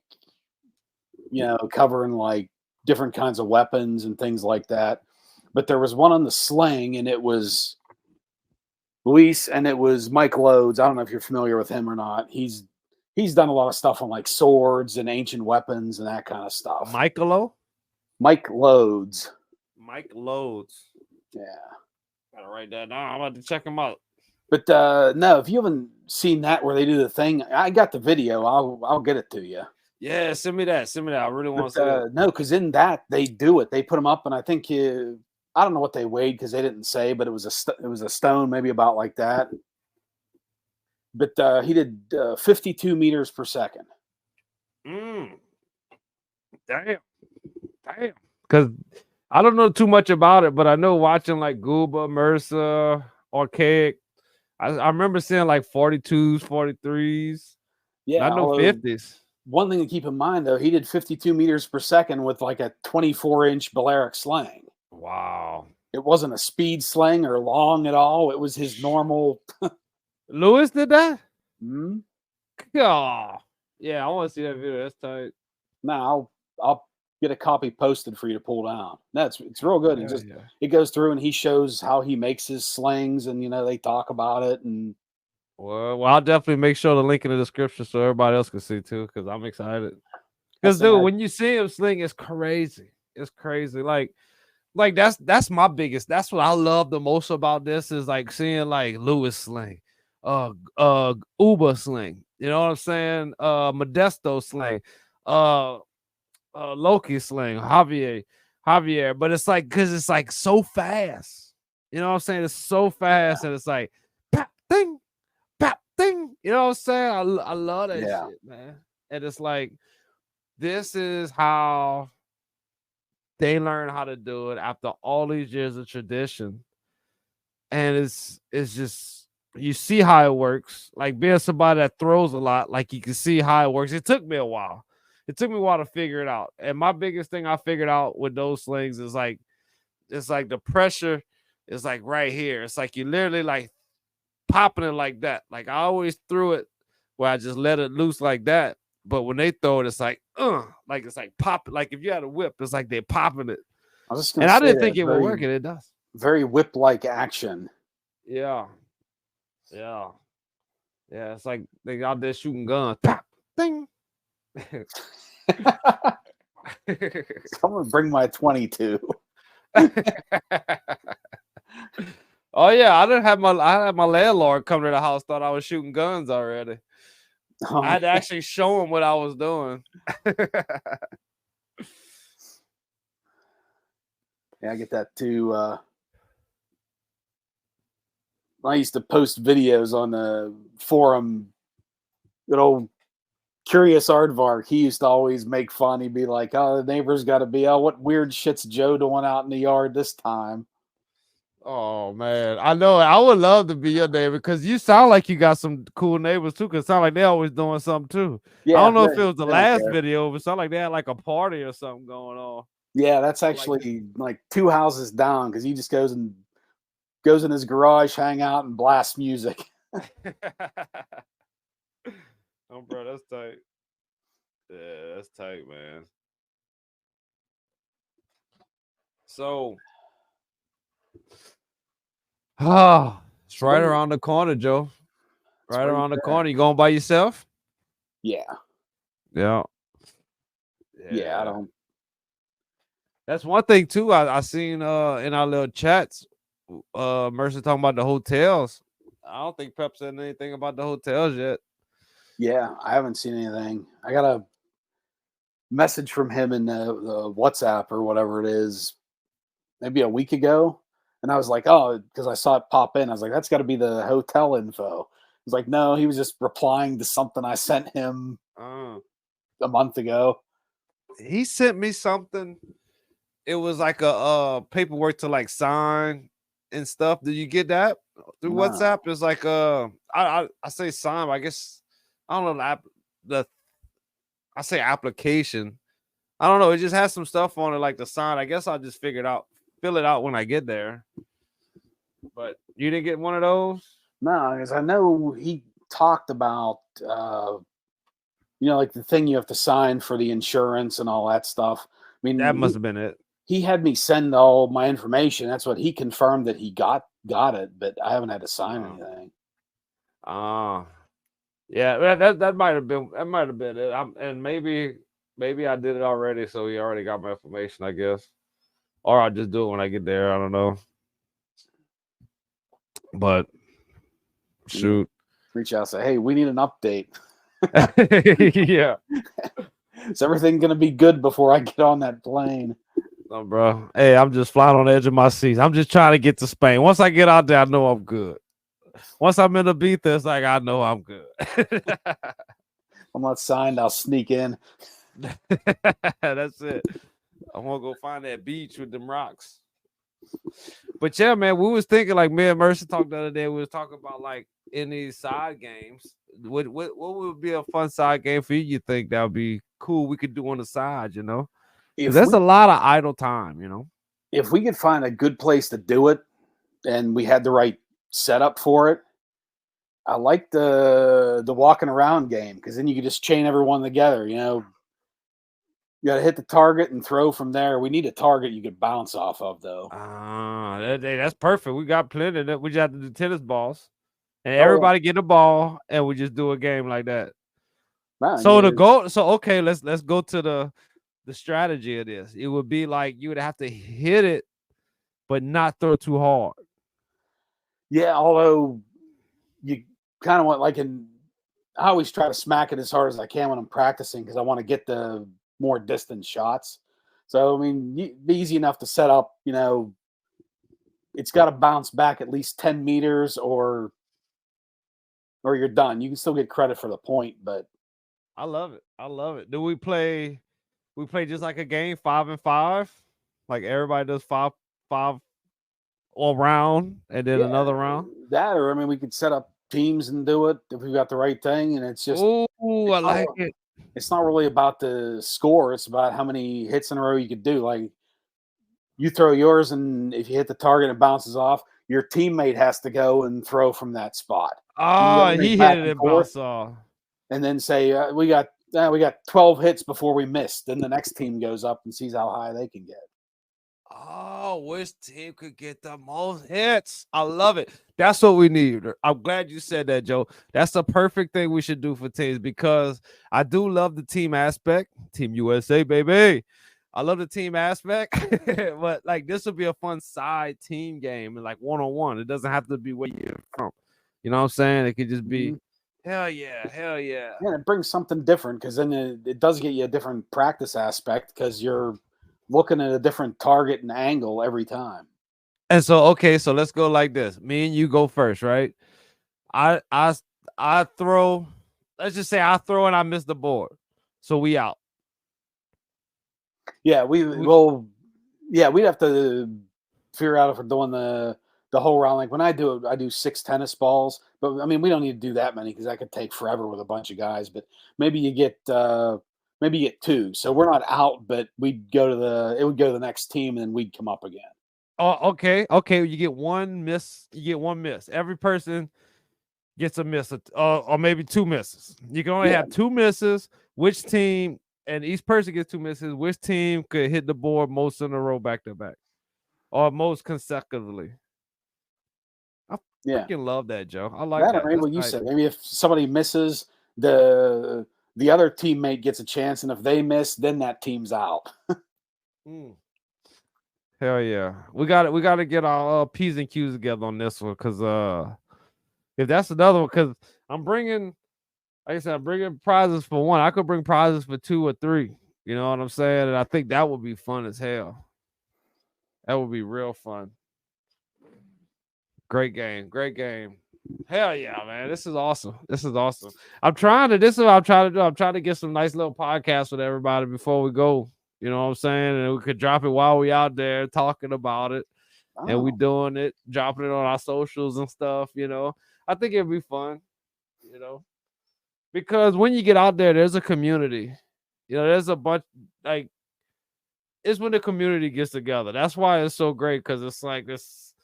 Speaker 2: covering like different kinds of weapons and things like that. But there was one on the sling, and it was Luis, and it was Mike Lodes. I don't know if you're familiar with him or not. He's done a lot of stuff on like swords and ancient weapons and that kind of stuff.
Speaker 1: Michaelo?
Speaker 2: Mike Lodes.
Speaker 1: Mike Lodes.
Speaker 2: Yeah.
Speaker 1: Gotta write that down. I'm about to check him out.
Speaker 2: But no, if you haven't seen that where they do the thing, I got the video. I'll get it to you.
Speaker 1: Yeah, send me that. Send me that. I really want to see it.
Speaker 2: No, because in that they do it. They put them up, and I think I don't know what they weighed because they didn't say, but it was a stone, maybe about like that. But he did 52 meters per second.
Speaker 1: Damn. Damn. Because I don't know too much about it, but I know watching like Gooba, Mercer, Archaic, I remember seeing like 42s, 43s.
Speaker 2: Yeah,
Speaker 1: Not no 50s.
Speaker 2: One thing to keep in mind, though, he did 52 meters per second with like a 24-inch Balearic sling.
Speaker 1: Wow.
Speaker 2: It wasn't a speed sling or long at all. It was his normal.
Speaker 1: Lewis did that?
Speaker 2: Hmm?
Speaker 1: Oh, yeah, I want to see that video. That's tight.
Speaker 2: No, I'll get a copy posted for you to pull down. No, it's real good.
Speaker 1: Yeah,
Speaker 2: It goes through and he shows how he makes his slings, and they talk about it. And
Speaker 1: well, I'll definitely make sure to link in the description so everybody else can see too, because I'm excited. Because dude, when you see him sling, it's crazy. It's crazy. Like that's my biggest. That's what I love the most about this is like seeing like Lewis sling, Uber sling. You know what I'm saying? Modesto sling, Loki sling, Javier. But it's like because it's like so fast. You know what I'm saying? It's so fast, and it's like pap ding, pap ding. You know what I'm saying? I love that shit, man. And it's like this is how they learn how to do it after all these years of tradition. And it's just you see how it works. Like being somebody that throws a lot, like you can see how it works. It took me a while. It took me a while to figure it out. And my biggest thing I figured out with those slings is like it's like the pressure is like right here. It's like you literally like popping it like that. Like I always threw it where I just let it loose like that. But when they throw it, it's like it's like pop. Like if you had a whip, it's like they're popping it. I didn't think it would work, and it does.
Speaker 2: Very whip-like action.
Speaker 1: Yeah. It's like they out there shooting guns. Pop, ding.
Speaker 2: I'm gonna bring my 22.
Speaker 1: Oh yeah, I had my landlord come to the house, thought I was shooting guns already.
Speaker 2: Oh,
Speaker 1: I had to actually show him what I was doing.
Speaker 2: yeah, I get that too. I used to post videos on the forum. Good old Curious Aardvark. He used to always make fun. He'd be like, "Oh, the neighbors got to be. Oh, what weird shit's Joe doing out in the yard this time?"
Speaker 1: Oh man, I know. I would love to be your neighbor because you sound like you got some cool neighbors too. Cause it sound like they always doing something too. I
Speaker 2: Yeah,
Speaker 1: don't know if it was the
Speaker 2: they don't
Speaker 1: last
Speaker 2: care.
Speaker 1: video, but it sounded like they had like a party or something going on.
Speaker 2: Yeah, that's
Speaker 1: Or like
Speaker 2: actually like 2 houses down because he just goes in his garage, hang out, and blast music.
Speaker 1: oh, bro, that's tight. Yeah, that's tight, man. So, it's right
Speaker 2: Spring,
Speaker 1: around the corner, Joe. Right
Speaker 2: spring,
Speaker 1: around the corner. You going by yourself?
Speaker 2: yeah,
Speaker 1: Yeah.
Speaker 2: yeah. I
Speaker 1: Yeah.
Speaker 2: don't.
Speaker 1: That's one thing too. I seen in our little chats, Mercer talking about the hotels. I don't think Pep said anything about the hotels yet.
Speaker 2: Yeah, I haven't seen anything. I got a message from him in the WhatsApp or whatever it is, maybe a week ago, and I was like, oh, because I saw it pop in. I was like, that's got to be the hotel info. He's like, no, he was just replying to something I sent him
Speaker 1: Uh,
Speaker 2: a month ago.
Speaker 1: he sent me something. It was like a paperwork to like sign and stuff. Did you get that through WhatsApp?
Speaker 2: No,
Speaker 1: It's like I say sign, but I guess I don't know the I say application. I don't know. It just has some stuff on it like the sign. I guess I'll just fill it out when I get there. But you didn't get one of those?
Speaker 2: no, because I know he talked about like the thing you have to sign for the insurance and all that stuff. I
Speaker 1: That
Speaker 2: mean,
Speaker 1: must have been it.
Speaker 2: he had me send all my information. That's what he confirmed that he got it, but I haven't had to sign
Speaker 1: Oh.
Speaker 2: anything.
Speaker 1: Yeah, that might have been it. And maybe I did it already, so he already got my information, I guess. Or I'll just do it when I get there. I don't know. But shoot.
Speaker 2: Reach out, say, hey, we need an update.
Speaker 1: yeah.
Speaker 2: Is everything going to be good before I get on that plane?
Speaker 1: No, bro. Hey, I'm just flying on the edge of my seat. I'm just trying to get to Spain. Once I get out there, I know I'm good. Once I'm in the beat, it's like I know I'm good.
Speaker 2: I'm not signed. I'll sneak in.
Speaker 1: That's it. I'm gonna go find that beach with them rocks. But yeah, man, we was thinking like me and Mercer talked the other day. We was talking about like in these side games. What would be a fun side game for you? You think that would be cool? We could do on the side, you know, because
Speaker 2: If
Speaker 1: that's
Speaker 2: we
Speaker 1: a lot of idle time, you know.
Speaker 2: if we could find a good place to do it, and we had the right setup for it, I like the walking around game because then you can just chain everyone together. You got to hit the target and throw from there. We need a target you could bounce off of, though.
Speaker 1: That's perfect. We got plenty of that. We just have to do tennis balls, and
Speaker 2: Oh yeah,
Speaker 1: everybody get a ball, and we just do a game like that.
Speaker 2: man,
Speaker 1: So the
Speaker 2: yeah,
Speaker 1: goal. So okay, let's go to the strategy of this. It would be like you would have to hit it, but not throw too hard.
Speaker 2: yeah. Although you kind of want I always try to smack it as hard as I can when I'm practicing because I want to get the more distant shots. So I mean, be easy enough to set up. It's got to bounce back at least 10 meters, or you're done. You can still get credit for the point, but
Speaker 1: I love it. I love it. Do we play? We play just like a game, 5-5. Like everybody does five all round, and then
Speaker 2: yeah,
Speaker 1: another round.
Speaker 2: that or I mean, we could set up teams and do it if we got the right thing. And
Speaker 1: Oh, I
Speaker 2: it's not
Speaker 1: like it.
Speaker 2: it's not really about the score. It's about how many hits in a row you could do. Like you throw yours, and if you hit the target and it bounces off, your teammate has to go and throw from that spot. You
Speaker 1: Oh,
Speaker 2: alternate
Speaker 1: he
Speaker 2: back
Speaker 1: hit it
Speaker 2: and
Speaker 1: and
Speaker 2: forth,
Speaker 1: bounced off.
Speaker 2: and then say we got 12 hits before we missed. Then the next team goes up and sees how high they can get.
Speaker 1: Oh, which team could get the most hits? I love it. That's what we need. I'm glad you said that, Joe. That's the perfect thing we should do for teams because I do love the team aspect. Team USA, baby. I love the team aspect, but like this would be a fun side team game and like one on one. It doesn't have to be where you're from. You know what I'm saying? It could just be,
Speaker 2: Mhm.
Speaker 1: hell yeah, hell yeah.
Speaker 2: Yeah, it brings something different because then it does get you a different practice aspect because you're looking at a different target and angle every time.
Speaker 1: And so okay, so let's go like this. Me and you go first, right? I I I throw. Let's just say I throw and I miss the board, so we out.
Speaker 2: Yeah,
Speaker 1: We
Speaker 2: we'd have to figure out if we're doing the whole round. Like when I do it, I do 6 tennis balls, but I mean we don't need to do that many because that could take forever with a bunch of guys. But maybe you get maybe you get two, so we're not out, but we'd go to the it would go to the next team, and then we'd come up again.
Speaker 1: Oh, okay, okay. You get one miss. You get one miss. Every person gets a miss, or maybe two misses. You can only
Speaker 2: Yeah,
Speaker 1: have two misses. Which team, and each person gets two misses. Which team could hit the board most in a row, back to back, or most consecutively? I
Speaker 2: yeah.
Speaker 1: freaking love that, Joe. I like
Speaker 2: That or
Speaker 1: that.
Speaker 2: maybe
Speaker 1: That's
Speaker 2: what you
Speaker 1: nice.
Speaker 2: said. Maybe if somebody misses, the other teammate gets a chance, and if they miss, then that team's out.
Speaker 1: Mm. Hell yeah, we got it. We got to get our p's and q's together on this one, because if that's another one, because I'm bringing, like I said, I'm bringing prizes for one. I could bring prizes for two or three. You know what I'm saying? And I think that would be fun as hell. That would be real fun. Great game. Great game. Hell yeah, man. This is awesome. This is awesome. This is what I'm trying to do. I'm trying to get some nice little podcasts with everybody before we go. You know what I'm saying? And we could drop it while we out there talking about it. And we
Speaker 2: Oh,
Speaker 1: doing it, dropping it on our socials and stuff, you know. I think it'd be fun, you know. Because when you get out there, there's a community. You know, there's a bunch, like, it's when the community gets together. That's why it's so great, because it's like this.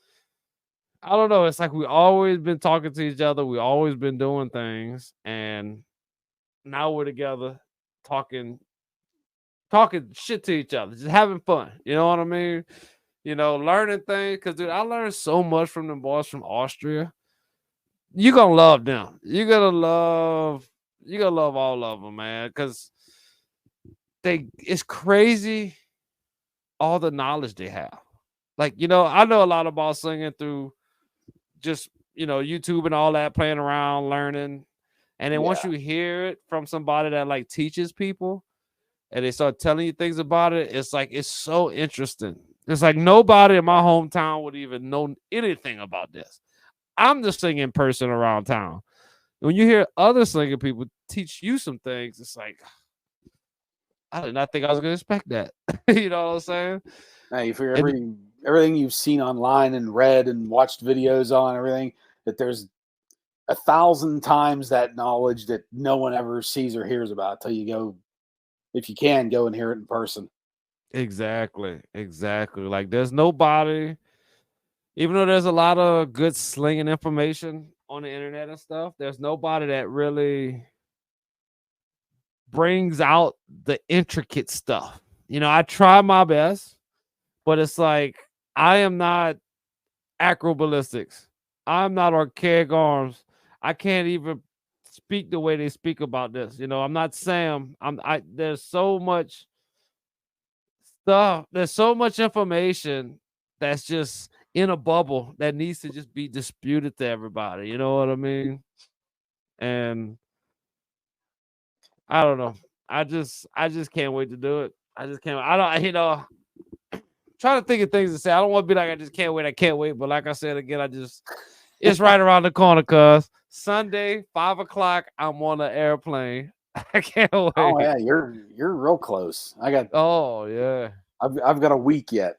Speaker 1: I don't know. It's like we always been talking to each other. We always been doing things, and now we're together, talking, talking shit to each other, just having fun. You know what I mean? You know, learning things. Because dude, I learned so much from them boys from Austria. You gonna love them. You gonna love all of them, man. Because it's crazy all the knowledge they have. Like, you know, I know a lot about singing through just, you know, YouTube and all that, playing around, learning. And then once
Speaker 2: yeah.
Speaker 1: you hear it from somebody that like teaches people and they start telling you things about it, it's like it's so interesting. It's like nobody in my hometown would even know anything about this. I'm the singing person around town. When you hear other singing people teach you some things, it's like I did not think I was gonna expect that. You know what I'm saying?
Speaker 2: Now you figure
Speaker 1: And
Speaker 2: everything you've seen online and read and watched videos on everything that there's 1,000 times that knowledge that no one ever sees or hears about till you go, if you can go and hear it in person.
Speaker 1: exactly, exactly. Like there's nobody, even though there's a lot of good slinging information on the internet and stuff, there's nobody that really brings out the intricate stuff. You know, I try my best, but it's like I am not acroballistics. I'm not archaic arms. I can't even speak the way they speak about this. You know, I'm not Sam. There's so much stuff. There's so much information that's just in a bubble that needs to just be disputed to everybody. You know what I mean? And I don't know. I just can't wait to do it. I just can't. I don't. You know, trying to think of things to say. I don't want to be like I just can't wait. I can't wait. But like I said again, it's right around the corner. Cause Sunday 5 o'clock, I'm on an airplane. I can't
Speaker 2: Oh
Speaker 1: wait.
Speaker 2: yeah, you're real close.
Speaker 1: Oh yeah.
Speaker 2: I've got a week yet.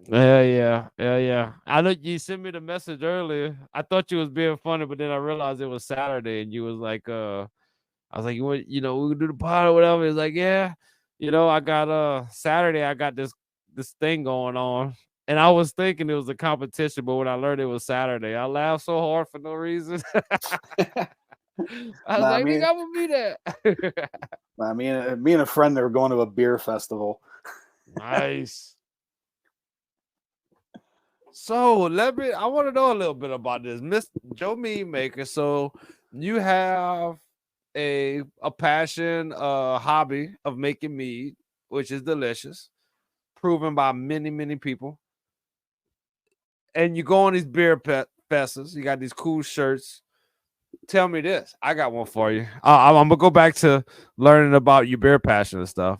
Speaker 1: Yeah, yeah, yeah, yeah. I know you sent me the message earlier. I thought you was being funny, but then I realized it was Saturday, and you was like, I was like, we can do the pod or whatever. It's like, yeah, I got Saturday, I got this thing going on. And I was thinking it was a competition, but when I learned it was Saturday, I laughed so hard for no reason. I was
Speaker 2: Nah,
Speaker 1: like, nigga, I'm gonna be there.
Speaker 2: me and a friend they were going to a beer festival.
Speaker 1: Nice. So I want to know a little bit about this, Miss Joe Meadmaker. So you have a passion, a hobby of making mead. which is delicious, proven by many, many people. And you go on these beer fests, you got these cool shirts. Tell me this. I got one for you. I'm gonna go back to learning about your beer passion and stuff.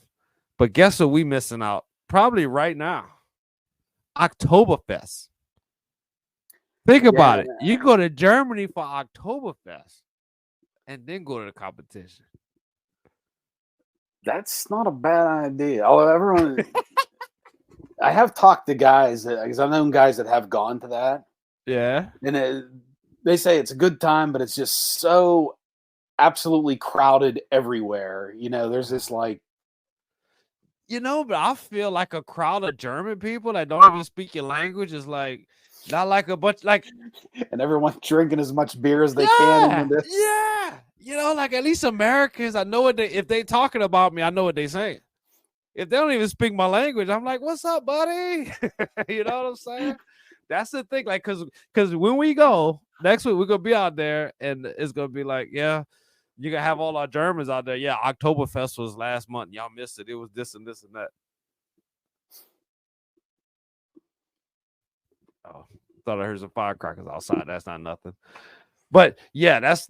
Speaker 1: But guess what we missing out? Probably right now. Oktoberfest. Think about
Speaker 2: Yeah,
Speaker 1: it. You go to Germany for Oktoberfest and then go to the competition.
Speaker 2: that's not a bad idea. Although everyone, I have talked to guys because I've known guys that have gone to that,
Speaker 1: Yeah.
Speaker 2: and they say it's a good time, but it's just so absolutely crowded everywhere. There's this like,
Speaker 1: But I feel like a crowd of German people that don't even speak your language is like not like a bunch like
Speaker 2: and everyone drinking as much beer as they can into this.
Speaker 1: yeah. Like at least Americans, I know what if they talking about me, I know what they saying. If they don't even speak my language, I'm like, "What's up, buddy?" You know what I'm saying? That's the thing, like, cause when we go next week, we're gonna be out there, and it's gonna be like, yeah, you gonna have all our Germans out there. Yeah, Oktoberfest was last month. Y'all missed it. It was this and this and that. Oh, thought I heard some firecrackers outside. That's not nothing. But yeah, that's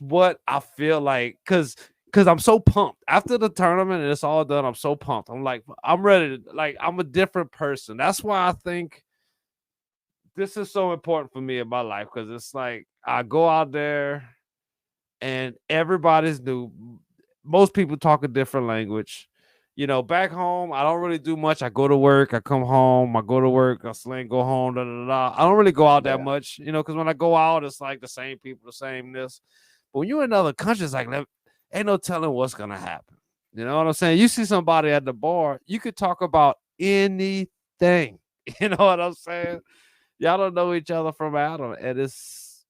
Speaker 1: what I feel like because I'm so pumped after the tournament and it's all done. I'm so pumped. I'm like, I'm ready to I'm a different person. That's why I think this is so important for me in my life because it's like I go out there and everybody's new. Most people talk a different language. Back home, I don't really do much. I go to work, I come home, I go to work, I sling, go home, da, da, da. I don't really go out that
Speaker 2: Yeah.
Speaker 1: much, because when I go out, it's like the same people, the same this. But when you're in other countries, like, ain't no telling what's going to happen. You know what I'm saying? You see somebody at the bar, you could talk about anything. You know what I'm saying? Y'all don't know each other from Adam. And it's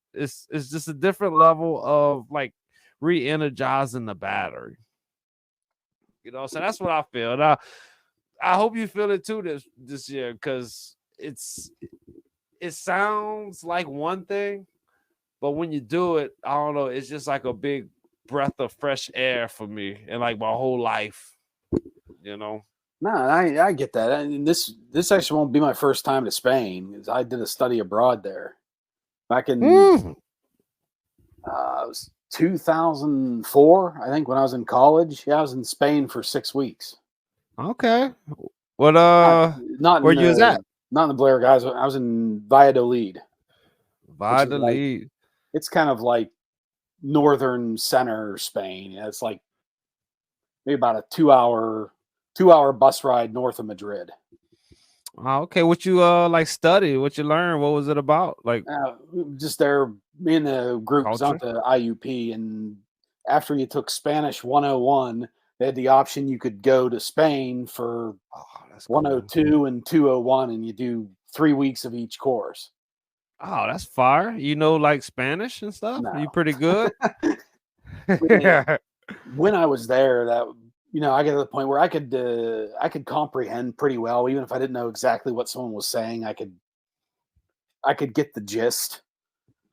Speaker 1: just a different level of like re-energizing the battery. So that's what I feel. And I hope you feel it too this year because it sounds like one thing, but when you do it, I don't know, it's just like a big breath of fresh air for me and like my whole life,
Speaker 2: No, I get that. And this actually won't be my first time to Spain. I did a study abroad there back in
Speaker 1: Mm.
Speaker 2: it was 2004, I think, when I was in college. Yeah, I was in Spain for 6 weeks.
Speaker 1: Okay. What
Speaker 2: Not, not
Speaker 1: where
Speaker 2: in
Speaker 1: you was
Speaker 2: the
Speaker 1: at?
Speaker 2: not in the Blair guys. I was in Valladolid, which
Speaker 1: By
Speaker 2: is
Speaker 1: the
Speaker 2: like
Speaker 1: lead.
Speaker 2: it's kind of like northern center Spain. It's like maybe about a two hour bus ride north of Madrid.
Speaker 1: Oh, okay. What you like study? What you learn? What was it about? Like
Speaker 2: Just there, me and the group was
Speaker 1: culture?
Speaker 2: out to IUP, and after you took Spanish 101, they had the option you could go to Spain for
Speaker 1: Oh, that's cool.
Speaker 2: 102 and 201, and you do 3 weeks of each course.
Speaker 1: Oh, that's fire. Like Spanish and stuff?
Speaker 2: No,
Speaker 1: You pretty good?
Speaker 2: when I was there, I got to the point where I could comprehend pretty well, even if I didn't know exactly what someone was saying. I could get the gist.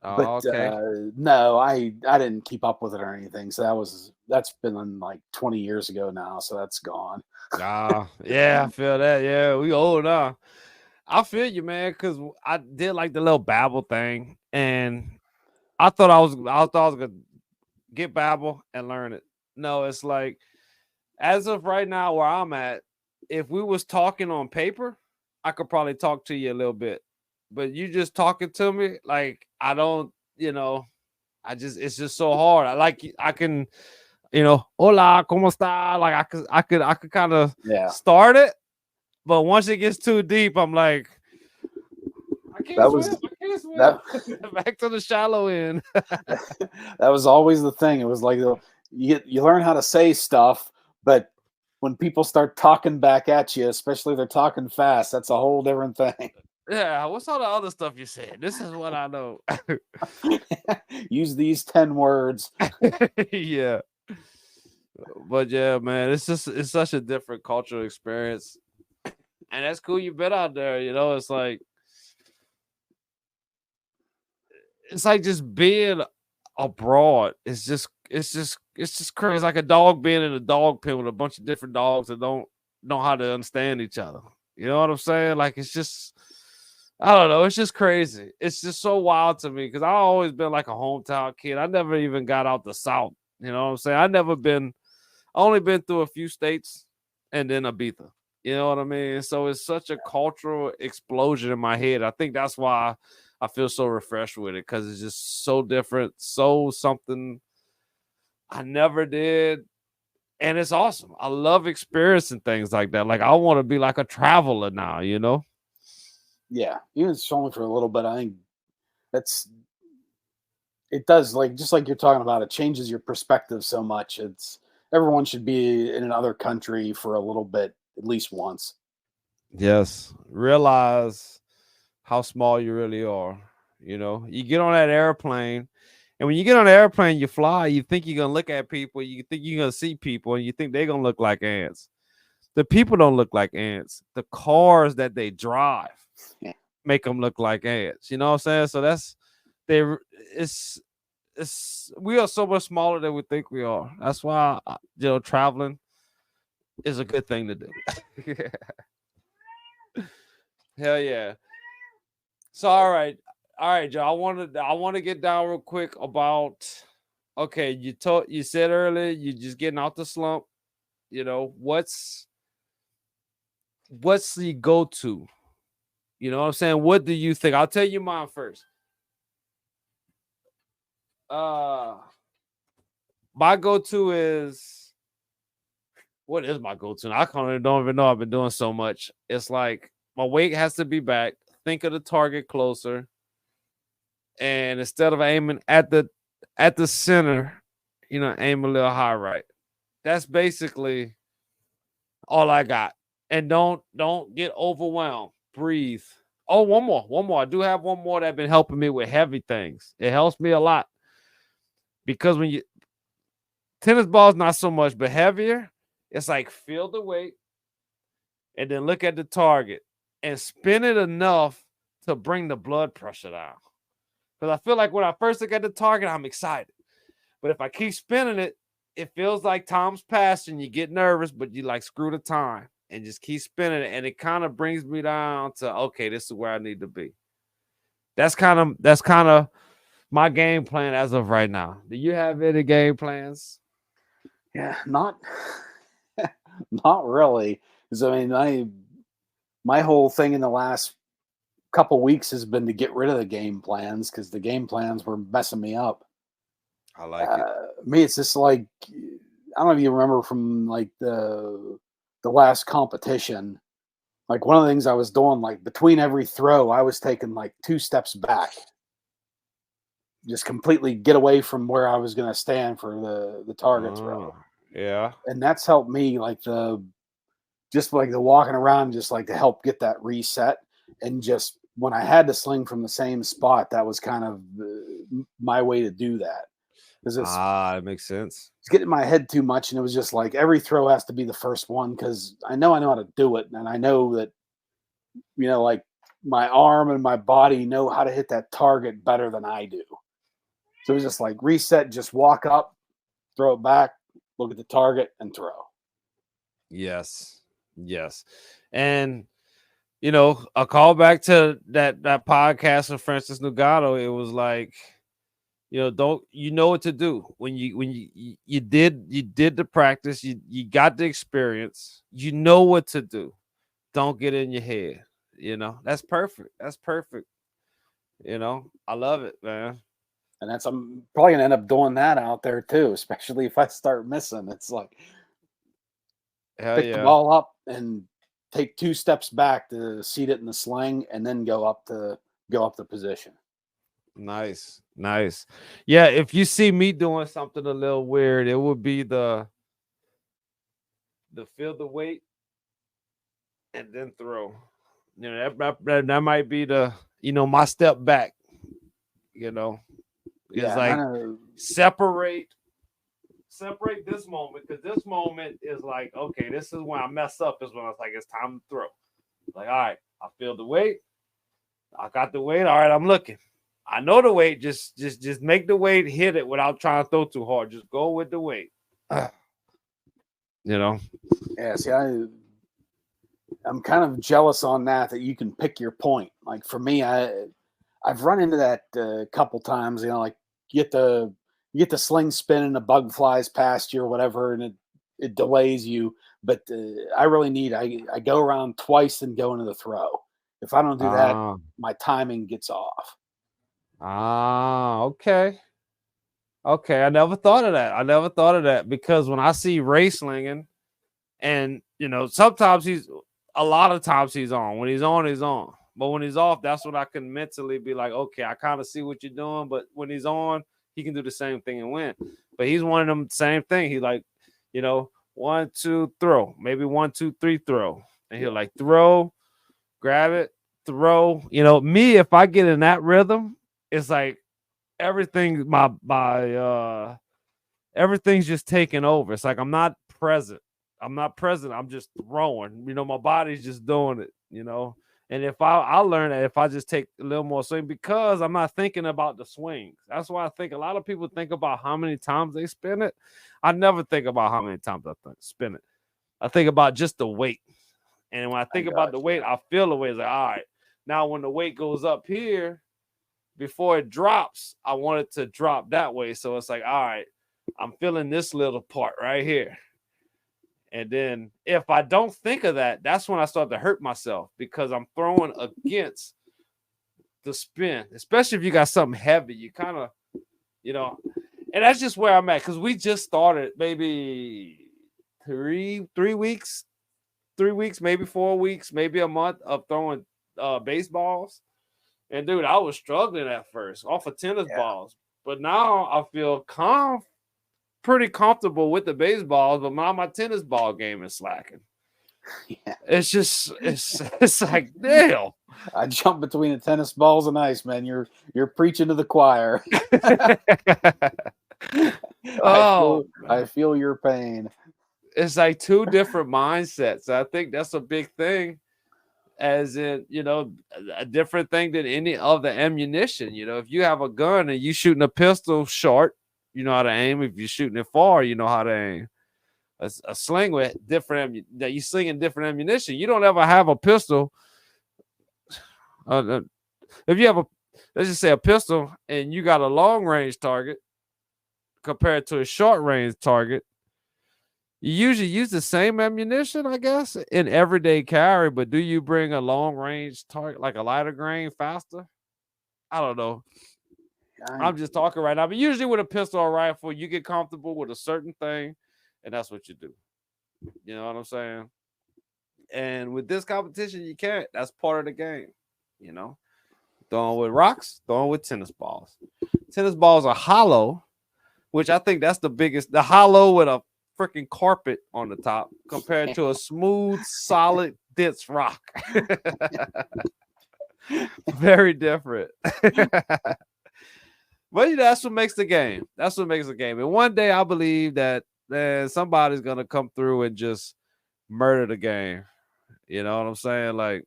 Speaker 2: But
Speaker 1: Oh, okay.
Speaker 2: no, I didn't keep up with it or anything. So that's been like 20 years ago now. So that's gone.
Speaker 1: Yeah, I feel that. Yeah, we old now. I feel you, man, because I did like the little Babbel thing, and I thought I was gonna get Babbel and learn it. No, it's like as of right now where I'm at, if we was talking on paper, I could probably talk to you a little bit. But you just talking to me, like I don't, it's just so hard. I can, hola, ¿cómo está? Like I could kind of
Speaker 2: Yeah,
Speaker 1: start it, but once it gets too deep, I'm like, I can't
Speaker 2: that
Speaker 1: swim.
Speaker 2: was
Speaker 1: I can't swim.
Speaker 2: that
Speaker 1: Back to the shallow end.
Speaker 2: that was always the thing. It was like you learn how to say stuff, but when people start talking back at you, especially if they're talking fast, that's a whole different thing.
Speaker 1: Yeah, what's all the other stuff you said? This is what I know.
Speaker 2: Use these 10 words.
Speaker 1: Yeah. But yeah, man, it's such a different cultural experience. And that's cool you've been out there, it's like just being abroad. It's just it's just crazy. It's like a dog being in a dog pen with a bunch of different dogs that don't know how to understand each other. You know what I'm saying? Like it's just, I don't know. It's just crazy. It's just so wild to me because I've always been like a hometown kid. I never even got out the South. You know what I'm saying? I only been through a few states and then Ibiza. You know what I mean? So it's such a cultural explosion in my head. I think that's why I feel so refreshed with it because it's just so different, so something I never did. And it's awesome. I love experiencing things like that. Like I want to be like a traveler now, you know?
Speaker 2: Yeah, even if it's only for a little bit. I think that's it does like just like you're talking about. It changes your perspective so much. It's everyone should be in another country for a little bit at least once.
Speaker 1: Yes. Realize how small you really are. You know, you get on that airplane, and when you get on the airplane, you fly, you think you're gonna look at people, you think you're gonna see people, and you think they're gonna look like ants. The people don't look like ants. The cars that they drive
Speaker 2: Yeah,
Speaker 1: make them look like ants. You know what I'm saying? So that's they it's we are so much smaller than we think we are. That's why traveling is a good thing to do. Hell yeah. So all right, Joe. I want to get down real quick about. Okay, you said earlier you just getting out the slump. You know what's the go to? You know what I'm saying? What do you think? I'll tell you mine first. Uh, my go to is what is my go to? Don't even know. I've been doing so much. It's like my weight has to be back. Think of the target closer, and instead of aiming at the center, aim a little high right. That's basically all I got. And don't get overwhelmed. Breathe. Oh, one more. I do have one more that's been helping me with heavy things. It helps me a lot because when you tennis balls not so much, but heavier, it's like feel the weight and then look at the target and spin it enough to bring the blood pressure down. Because I feel like when I first look at the target, I'm excited. But if I keep spinning it, it feels like time's passing. You get nervous, but you like screw the time and just keep spinning it. And it kind of brings me down to okay, this is where I need to be. That's kind of my game plan as of right now. Do you have any game plans?
Speaker 2: yeah, not not really. Because I mean, my whole thing in the last couple weeks has been to get rid of the game plans because the game plans were messing me up.
Speaker 1: I like it.
Speaker 2: Me, it's just like I don't know if you remember from like the last competition. Like one of the things I was doing, like between every throw, I was taking like 2 steps back, just completely get away from where I was going to stand for the target throw,
Speaker 1: Oh, yeah.
Speaker 2: and that's helped me like the just like the walking around, just like to help get that reset, and just when I had to sling from the same spot, that was kind of my way to do that because
Speaker 1: It makes sense.
Speaker 2: it's getting in my head too much, and it was just like every throw has to be the first one because I know how to do it, and I know that like my arm and my body know how to hit that target better than I do. So it was just like reset, just walk up, throw it back, look at the target, and throw.
Speaker 1: Yes. Yes. And a callback to that podcast of Francis Nugano, it was like, don't what to do when you did the practice, you got the experience, you know what to do. Don't get in your head. That's perfect. That's perfect. I love it, man.
Speaker 2: And I'm probably gonna end up doing that out there too, especially if I start missing. It's like
Speaker 1: Hell
Speaker 2: pick the
Speaker 1: yeah.
Speaker 2: ball up and take 2 steps back to seat it in the sling, and then go up the position.
Speaker 1: Nice. Nice. Yeah, if you see me doing something a little weird, it would be the feel the weight and then throw. That might be my step back. You know, it's
Speaker 2: Yeah,
Speaker 1: like
Speaker 2: none of
Speaker 1: separate this moment because this moment is like, okay, this is when I mess up. Is when I was like, it's time to throw. Like, all right, I feel the weight. I got the weight. All right, I'm looking. I know the weight. Just make the weight hit it without trying to throw too hard. Just go with the weight. You know.
Speaker 2: Yeah, see, I'm kind of jealous on that you can pick your point. Like for me, I've run into that a couple times. You know, like you get the sling spin and a bug flies past you or whatever, and it delays you. But I really need I go around twice and go into the throw. If I don't do that,
Speaker 1: Ah,
Speaker 2: my timing gets off.
Speaker 1: okay. Okay, I never thought of that. I never thought of that because when I see Ray slinging, and sometimes a lot of times he's on. When he's on, he's on. But when he's off, that's when I can mentally be like, okay, I kind of see what you're doing. But when he's on, he can do the same thing and win. But he's one of them same thing. He like, 1, 2, throw, maybe 1, 2, 3, throw, and he'll like throw, grab it, throw. Me, if I get in that rhythm, it's like everything everything's just taking over. It's like I'm not present. I'm just throwing. My body's just doing it. And if I learn that if I just take a little more swing, because I'm not thinking about the swings. That's why I think a lot of people think about how many times they spin it. I never think about how many times I spin it. I think about just the weight. And when I think about the weight, I feel the weight. It's like, all right, now when the weight goes up here, before it drops, I want it to drop that way. So it's like, all right, I'm feeling this little part right here. And then if I don't think of that, that's when I start to hurt myself because I'm throwing against the spin, especially if you got something heavy. You kind of, and that's just where I'm at because we just started maybe 3 weeks, maybe 4 weeks, maybe a month of throwing baseballs. And dude, I was struggling at first off of tennis balls, but now I feel pretty comfortable with the baseballs. But now my tennis ball game is slacking.
Speaker 2: Yeah.
Speaker 1: It's just it's like damn.
Speaker 2: I jump between the tennis balls and ice, man. You're preaching to the choir. I feel your pain.
Speaker 1: It's like two different mindsets. I think that's a big thing. As in, a different thing than any other ammunition. If you have a gun and you shooting a pistol short, you know how to aim. If you're shooting it far, you know how to aim. A sling with different that you slinging different ammunition. You don't ever have a pistol. If you have let's just say a pistol and you got a long range target compared to a short range target, you usually use the same ammunition, I guess, in everyday carry, but do you bring a long range target like a lighter grain faster? I don't know. I'm just talking right now. But usually with a pistol or rifle, you get comfortable with a certain thing, and that's what you do. You know what I'm saying? And with this competition, you can't. That's part of the game. Throwing with rocks, throwing with tennis balls. Tennis balls are hollow, which I think that's the biggest. The hollow with a freaking carpet on the top compared to a smooth, solid, dense rock. Very different. But that's what makes the game. That's what makes the game. And one day I believe that somebody's gonna come through and just murder the game. You know what I'm saying? Like,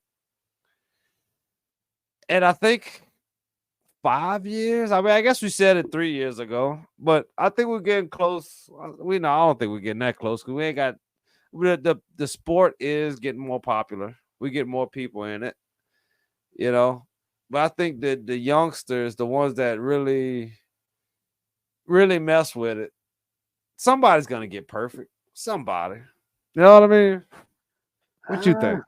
Speaker 1: and I think 5 years. I mean, I guess we said it 3 years ago, but I think we're getting close. I don't think we're getting that close because we ain't got the sport is getting more popular. We get more people in it, But I think that the youngsters, the ones that really, really mess with it, somebody's gonna get perfect. Somebody, you know what I mean? What you think?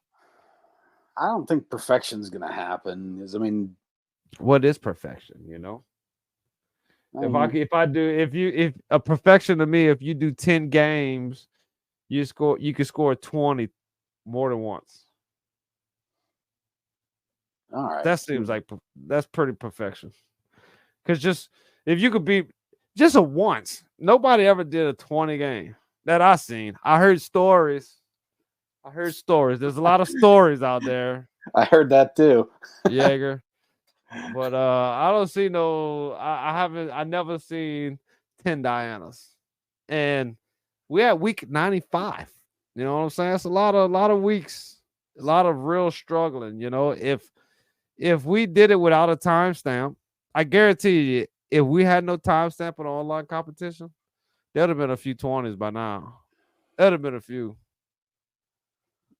Speaker 2: I don't think perfection's gonna happen.
Speaker 1: What is perfection? If a perfection to me, if you do 10 games, you could score 20 more than once.
Speaker 2: All right.
Speaker 1: That seems like that's pretty perfection. Because just if you could be just a once, nobody ever did a 20 game that I seen. I heard stories. There's a lot of stories out there.
Speaker 2: I heard that too.
Speaker 1: Jaeger. But I don't see I never seen 10 Dianas. And we had week 95. You know what I'm saying? It's a lot of weeks, a lot of real struggling. If we did it without a timestamp, I guarantee you, if we had no timestamp on the online competition, there'd have been a few 20s by now. There'd have been a few.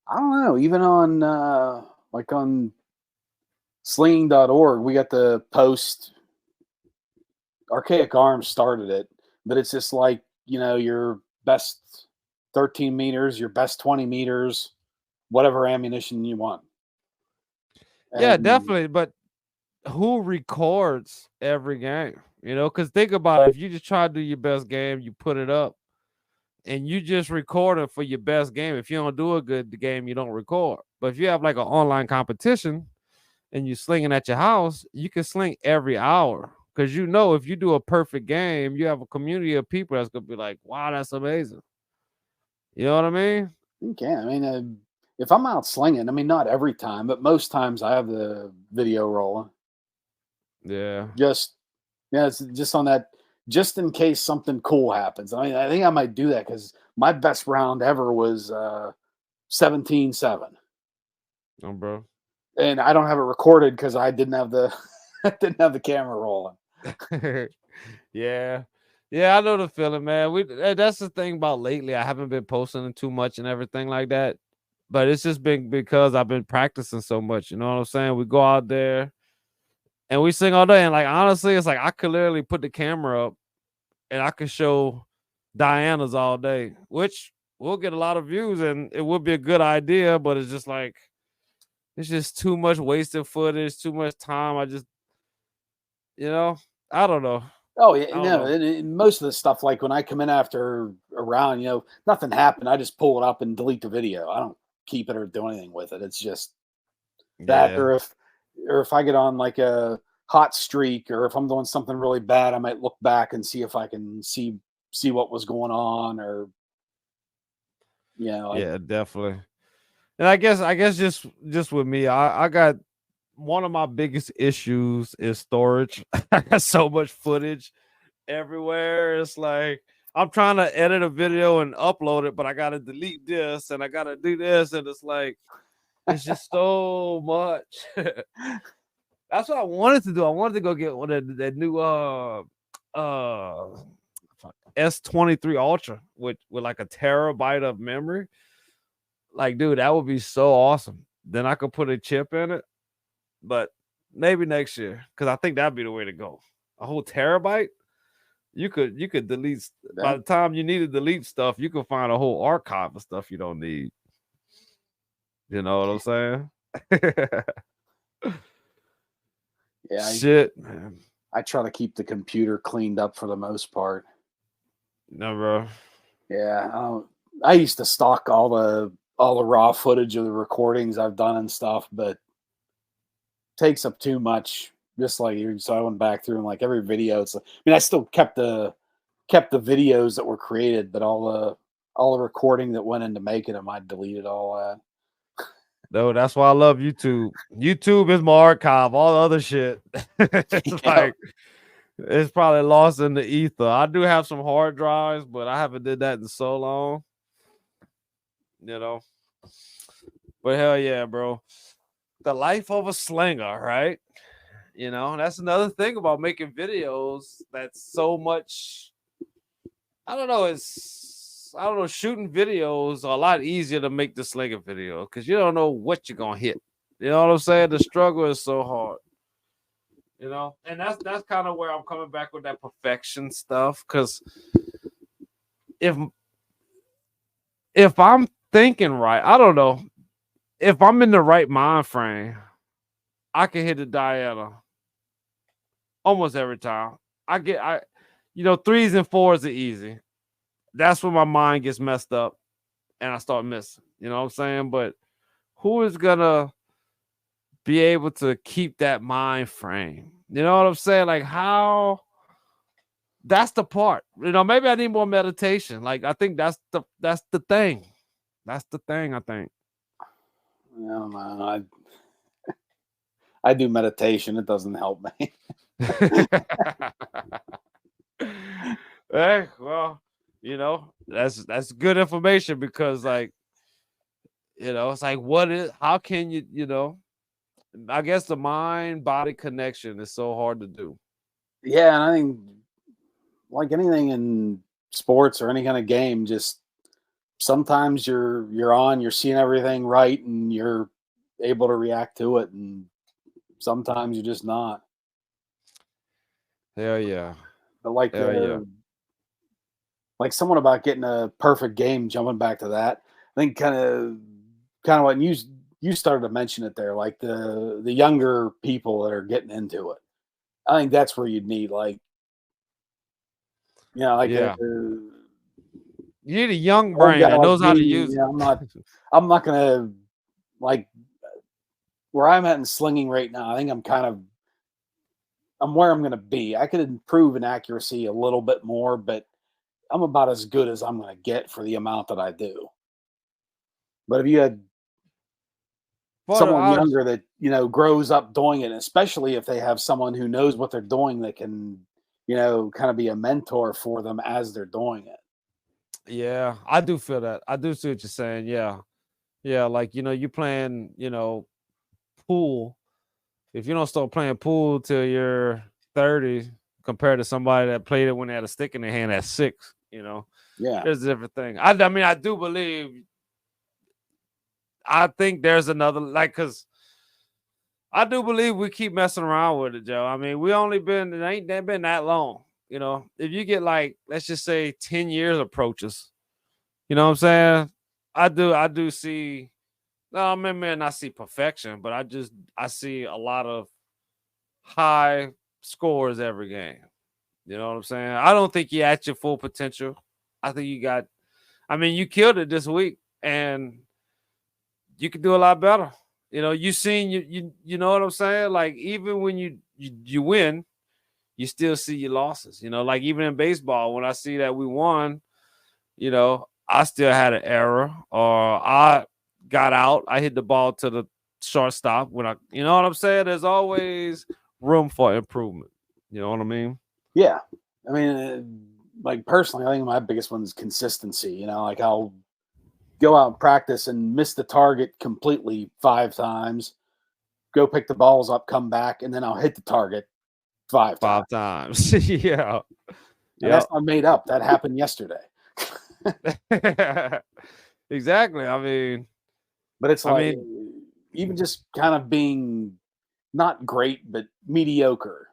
Speaker 2: I don't know. Even on like on slinging.org, we got the post. Archaic Arms started it, but it's just like, your best 13 meters, your best 20 meters, whatever ammunition you want.
Speaker 1: Yeah,
Speaker 2: And
Speaker 1: definitely. But who records every game? Because think about it. If you just try to do your best game, you put it up and you just record it for your best game. If you don't do a good game, you don't record. But if you have like an online competition and you're slinging at your house, you can sling every hour. Because if you do a perfect game, you have a community of people that's gonna be like, "Wow, that's amazing." You know what I mean?
Speaker 2: you can. I mean, if I'm out slinging, I mean, not every time, but most times I have the video rolling.
Speaker 1: Yeah.
Speaker 2: Just, yeah, it's just on that, just in case something cool happens. I mean, I think I might do that because my best round ever was 17-7.
Speaker 1: Oh, bro.
Speaker 2: And I don't have it recorded because I didn't have the I didn't have the camera rolling.
Speaker 1: Yeah. Yeah, I know the feeling, man. That's the thing about lately. I haven't been posting too much and everything like that. But it's just been because I've been practicing so much. You know what I'm saying? We go out there and we sing all day. And like honestly, it's like I could literally put the camera up and I could show Diana's all day, which will get a lot of views and it would be a good idea, but it's just like it's just too much wasted footage, too much time. You know, I don't know.
Speaker 2: Oh
Speaker 1: I
Speaker 2: yeah,
Speaker 1: don't
Speaker 2: no.
Speaker 1: know.
Speaker 2: And most of the stuff, like when I come in after a round, nothing happened. I just pull it up and delete the video. I don't keep it or do anything with it. It's just that,
Speaker 1: Yeah.
Speaker 2: or if I get on like a hot streak, or if I'm doing something really bad, I might look back and see if I can see what was going on, or like,
Speaker 1: Yeah, definitely. And I guess just with me, I got one of my biggest issues is storage. I got so much footage everywhere. It's like I'm trying to edit a video and upload it, but I gotta delete this and I gotta do this, and it's like it's just so much. That's what I wanted to do. I wanted to go get one of that new uh S23 Ultra with like a terabyte of memory. Like, dude, that would be so awesome. Then I could put a chip in it, but maybe next year because I think that'd be the way to go. A whole terabyte. You could delete by
Speaker 2: that.
Speaker 1: the time you need to delete stuff, you can find a whole archive of stuff you don't need. You know what I'm saying?
Speaker 2: Yeah,
Speaker 1: Shit, man.
Speaker 2: I try to keep the computer cleaned up for the most part.
Speaker 1: No, bro.
Speaker 2: Yeah, I used to stock all the raw footage of the recordings I've done and stuff, but takes up too much. Just like you, so I went back through and like every video. I mean, I still kept the videos that were created, but all the recording that went into making them, I deleted all that.
Speaker 1: No, that's why I love YouTube. YouTube is my archive. All the other shit, it's
Speaker 2: Yeah,
Speaker 1: like it's probably lost in the ether. I do have some hard drives, but I haven't did that in so long. You know, but hell yeah, bro. The life of a slinger, right? That's another thing about making videos. That's so much. I don't know. I don't know. Shooting videos are a lot easier to make the slinger video because you don't know what you're gonna hit. You know what I'm saying? The struggle is so hard. And that's kind of where I'm coming back with that perfection stuff. Because if if I'm thinking right, I don't know. If I'm in the right mind frame, I can hit a Diana almost every time. Threes and fours are easy. That's when my mind gets messed up and I start missing. You know what I'm saying? But who is gonna be able to keep that mind frame? You know what I'm saying? Like how that's the part. Maybe I need more meditation. Like I think that's the thing. That's the thing, I think.
Speaker 2: I don't know. I do meditation. It doesn't help me.
Speaker 1: Hey, well, that's good information because like, it's like how can you, I guess the mind body connection is so hard to do.
Speaker 2: Yeah, and I think like anything in sports or any kind of game, just sometimes you're seeing everything right, and you're able to react to it, and sometimes you're just not.
Speaker 1: Hell yeah.
Speaker 2: But like
Speaker 1: Hell yeah.
Speaker 2: like someone about getting a perfect game, jumping back to that, I think kind of what you started to mention it there, like the younger people that are getting into it. I think that's where you'd need like like a
Speaker 1: Yeah. You need a young
Speaker 2: old
Speaker 1: brain
Speaker 2: guy
Speaker 1: that
Speaker 2: like
Speaker 1: knows how
Speaker 2: me.
Speaker 1: to use it.
Speaker 2: I'm not gonna like where I'm at in slinging right now. I think I'm where I'm gonna be. I could improve in accuracy a little bit more, but I'm about as good as I'm gonna get for the amount that I do. But if you had
Speaker 1: But
Speaker 2: someone
Speaker 1: I
Speaker 2: younger that grows up doing it, especially if they have someone who knows what they're doing that can kind of be a mentor for them as they're doing it.
Speaker 1: Yeah, I do feel that. I do see what you're saying. Yeah. Yeah, like you playing, pool. If you don't start playing pool till you're 30, compared to somebody that played it when they had a stick in their hand at 6,
Speaker 2: Yeah,
Speaker 1: there's a different thing. I mean, I do believe. I think there's another because I do believe we keep messing around with it, Joe. I mean, we only been it ain't that been that long. If you get like let's just say 10 years approaches, you know what I'm saying? I do see. No, I may not see perfection, but I see a lot of high scores every game. You know what I'm saying? I don't think you're at your full potential. I think you got. I mean, you killed it this week, and you could do a lot better. You seen you know what I'm saying? Like even when you win, you still see your losses. Like even in baseball, when I see that we won, I still had an error or I got out. I hit the ball to the shortstop when you know what I'm saying? There's always room for improvement. You know what I mean?
Speaker 2: yeah. I mean, like personally, I think my biggest one is consistency. Like I'll go out and practice and miss the target completely 5 times, go pick the balls up, come back, and then I'll hit the target 5 times.
Speaker 1: 5 times. Yeah.
Speaker 2: And
Speaker 1: Yeah.
Speaker 2: that's not made up. That happened yesterday.
Speaker 1: Exactly. I mean,
Speaker 2: But it's
Speaker 1: I
Speaker 2: like
Speaker 1: mean,
Speaker 2: even just kind of being not great, but mediocre.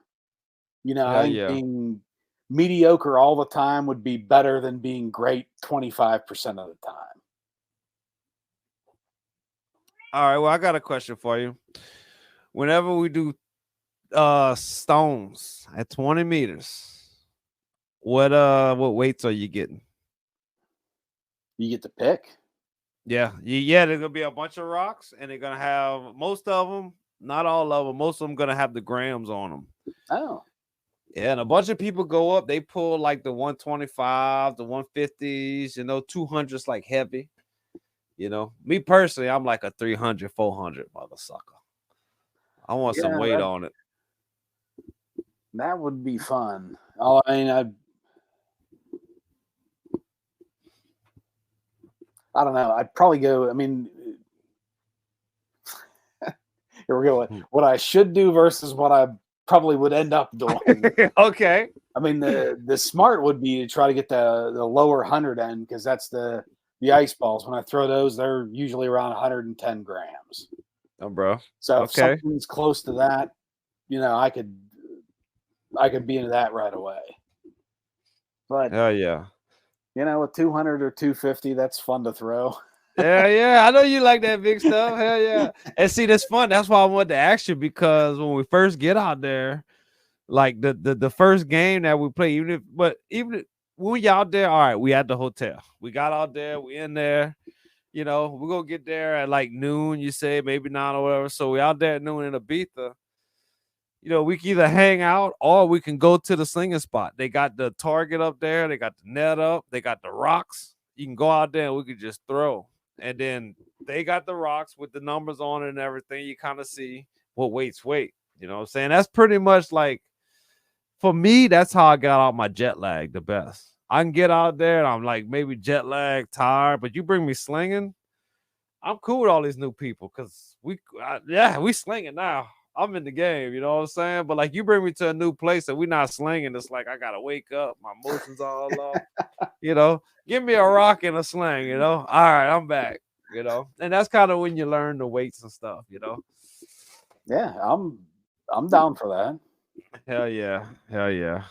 Speaker 2: I
Speaker 1: hell
Speaker 2: think
Speaker 1: yeah.
Speaker 2: being mediocre all the time would be better than being great 25% of the time.
Speaker 1: All right. Well, I got a question for you. Whenever we do stones at 20 meters, what weights are you getting?
Speaker 2: You get to pick.
Speaker 1: Yeah, yeah, there's gonna be a bunch of rocks, and they're gonna have most of them, not all of them. Most of them gonna have the grams on them.
Speaker 2: Oh,
Speaker 1: Yeah, and a bunch of people go up. They pull like the 125, the 150s. 200s like heavy. Me personally, I'm like a 300, 400 mother sucker. I want some
Speaker 2: yeah,
Speaker 1: weight
Speaker 2: that
Speaker 1: on it.
Speaker 2: that would be fun. I don't know. I'd probably go. I mean, here we go. What I should do versus what I probably would end up doing.
Speaker 1: Okay.
Speaker 2: I mean, the smart would be to try to get the lower 100 end because that's the ice balls. When I throw those, they're usually around 110 grams.
Speaker 1: Oh, bro.
Speaker 2: So if
Speaker 1: Okay.
Speaker 2: something's close to that, I could be into that right away. But
Speaker 1: Hell yeah.
Speaker 2: a 200 or 250, that's fun to throw.
Speaker 1: Yeah, yeah. I know you like that big stuff. Hell yeah. And see, that's fun. That's why I wanted to ask you because when we first get out there, like the first game that we play, when we out there, all right, we at the hotel. We got out there, we in there, we're gonna get there at like noon, you say, maybe 9 or whatever. So we out there at noon in Ibiza. We can either hang out or we can go to the slinging spot. They got the target up there, they got the net up, they got the rocks. You can go out there and we could just throw. And then they got the rocks with the numbers on it and everything. You kind of see what weights weight. You know what I'm saying? That's pretty much like for me, that's how I got out my jet lag the best. I can get out there and I'm like maybe jet lag, tired, but you bring me slinging, I'm cool with all these new people because we slinging now. I'm in the game, you know what I'm saying? But like you bring me to a new place and we're not slinging, it's like I gotta wake up, my emotions all off, you know. Give me a rock and a sling, you know. All right, I'm back, you know. And that's kind of when you learn the weights and stuff, you know.
Speaker 2: Yeah, I'm down for that.
Speaker 1: Hell yeah. Hell yeah.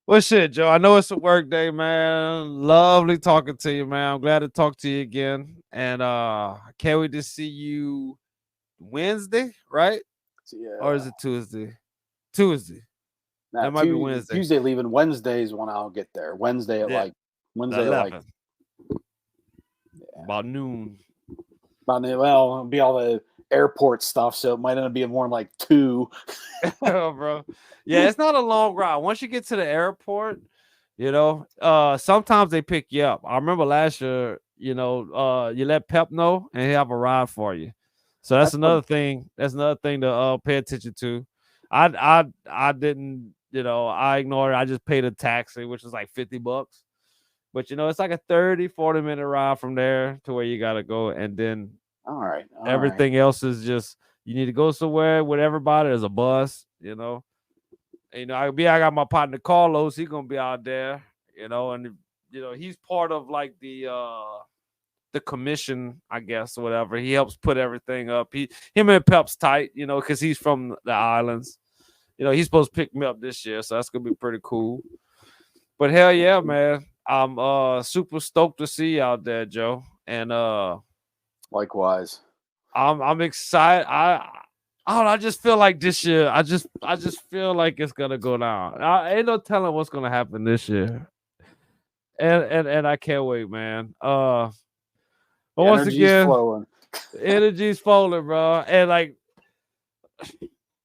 Speaker 1: Well, shit, Joe. I know it's a work day, man. Lovely talking to you, man. I'm glad to talk to you again. And can't wait to see you Wednesday, right?
Speaker 2: So,
Speaker 1: Or
Speaker 2: yeah.
Speaker 1: is it Tuesday? Tuesday.
Speaker 2: Now
Speaker 1: That might be Wednesday.
Speaker 2: Tuesday leaving, Wednesdays when I'll get there.
Speaker 1: Yeah, the
Speaker 2: Wednesday at like
Speaker 1: 11th,
Speaker 2: yeah.
Speaker 1: about noon.
Speaker 2: Well, it'll be all the airport stuff, so it might end up being more like 2.
Speaker 1: Bro. Yeah, it's not a long ride. Once you get to the airport, you know, sometimes they pick you up. I remember last year, you know, you let Pep know and he have a ride for you. So that's
Speaker 2: That's what
Speaker 1: another thing. That's another thing to pay attention to. I didn't, you know, I ignored it. I just paid a taxi, which is like $50. But you know, it's like a 30-40 minute ride from there to where you gotta go. And then
Speaker 2: all right. All right.
Speaker 1: everything else is just you need to go somewhere with everybody. There's a bus, you know. And, you know, I got my partner Carlos. He's gonna be out there, you know, and you know he's part of like the commission, I guess, or whatever. He helps put everything up. Him and Pep's tight, you know, because he's from the islands. You know, he's supposed to pick me up this year, so that's gonna be pretty cool. But hell yeah, man. I'm super stoked to see you out there, Joe. And
Speaker 2: Likewise.
Speaker 1: I'm excited. I don't know, I just feel like this year, I just feel like it's gonna go down. I ain't no telling what's gonna happen this year. And I can't wait, man. But
Speaker 2: The
Speaker 1: once
Speaker 2: energy's
Speaker 1: again,
Speaker 2: flowing.
Speaker 1: energy's falling, bro. And like,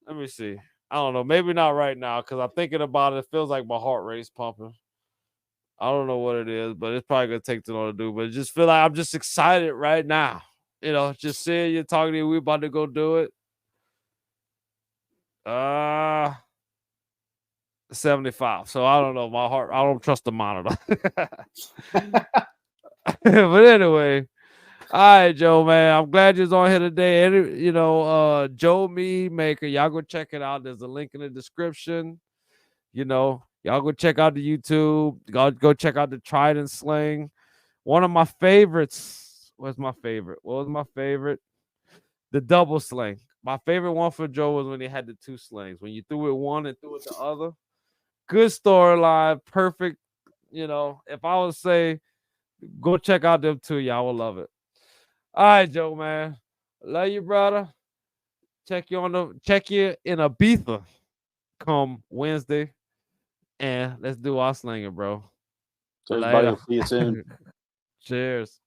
Speaker 1: let me see. I don't know, maybe not right now, because I'm thinking about it. It feels like my heart rate's pumping. I don't know what it is, but it's probably gonna take too long to do. But it just feel like I'm just excited right now. You know, just seeing you talking to you, we about to go do it. Uh 75. So I don't know. My heart, I don't trust the monitor. But anyway, all right, Joe, man. I'm glad you're on here today. You know, Joe Meadmaker. Y'all go check it out. There's a link in the description. You know, y'all go check out the YouTube. Go check out the Trident Sling. One of my favorites. What's my favorite? What was my favorite? The double sling. My favorite one for Joe was when he had the two slings. When you threw it one and threw it the other. Good storyline. Perfect. You know, if I would say go check out them two, y'all will love it. All right, Joe, man. Love you, brother. Check you in Ibiza come Wednesday. And let's do our slinging, bro.
Speaker 2: Cheers, buddy.
Speaker 1: Later.
Speaker 2: We'll see you soon.
Speaker 1: Cheers.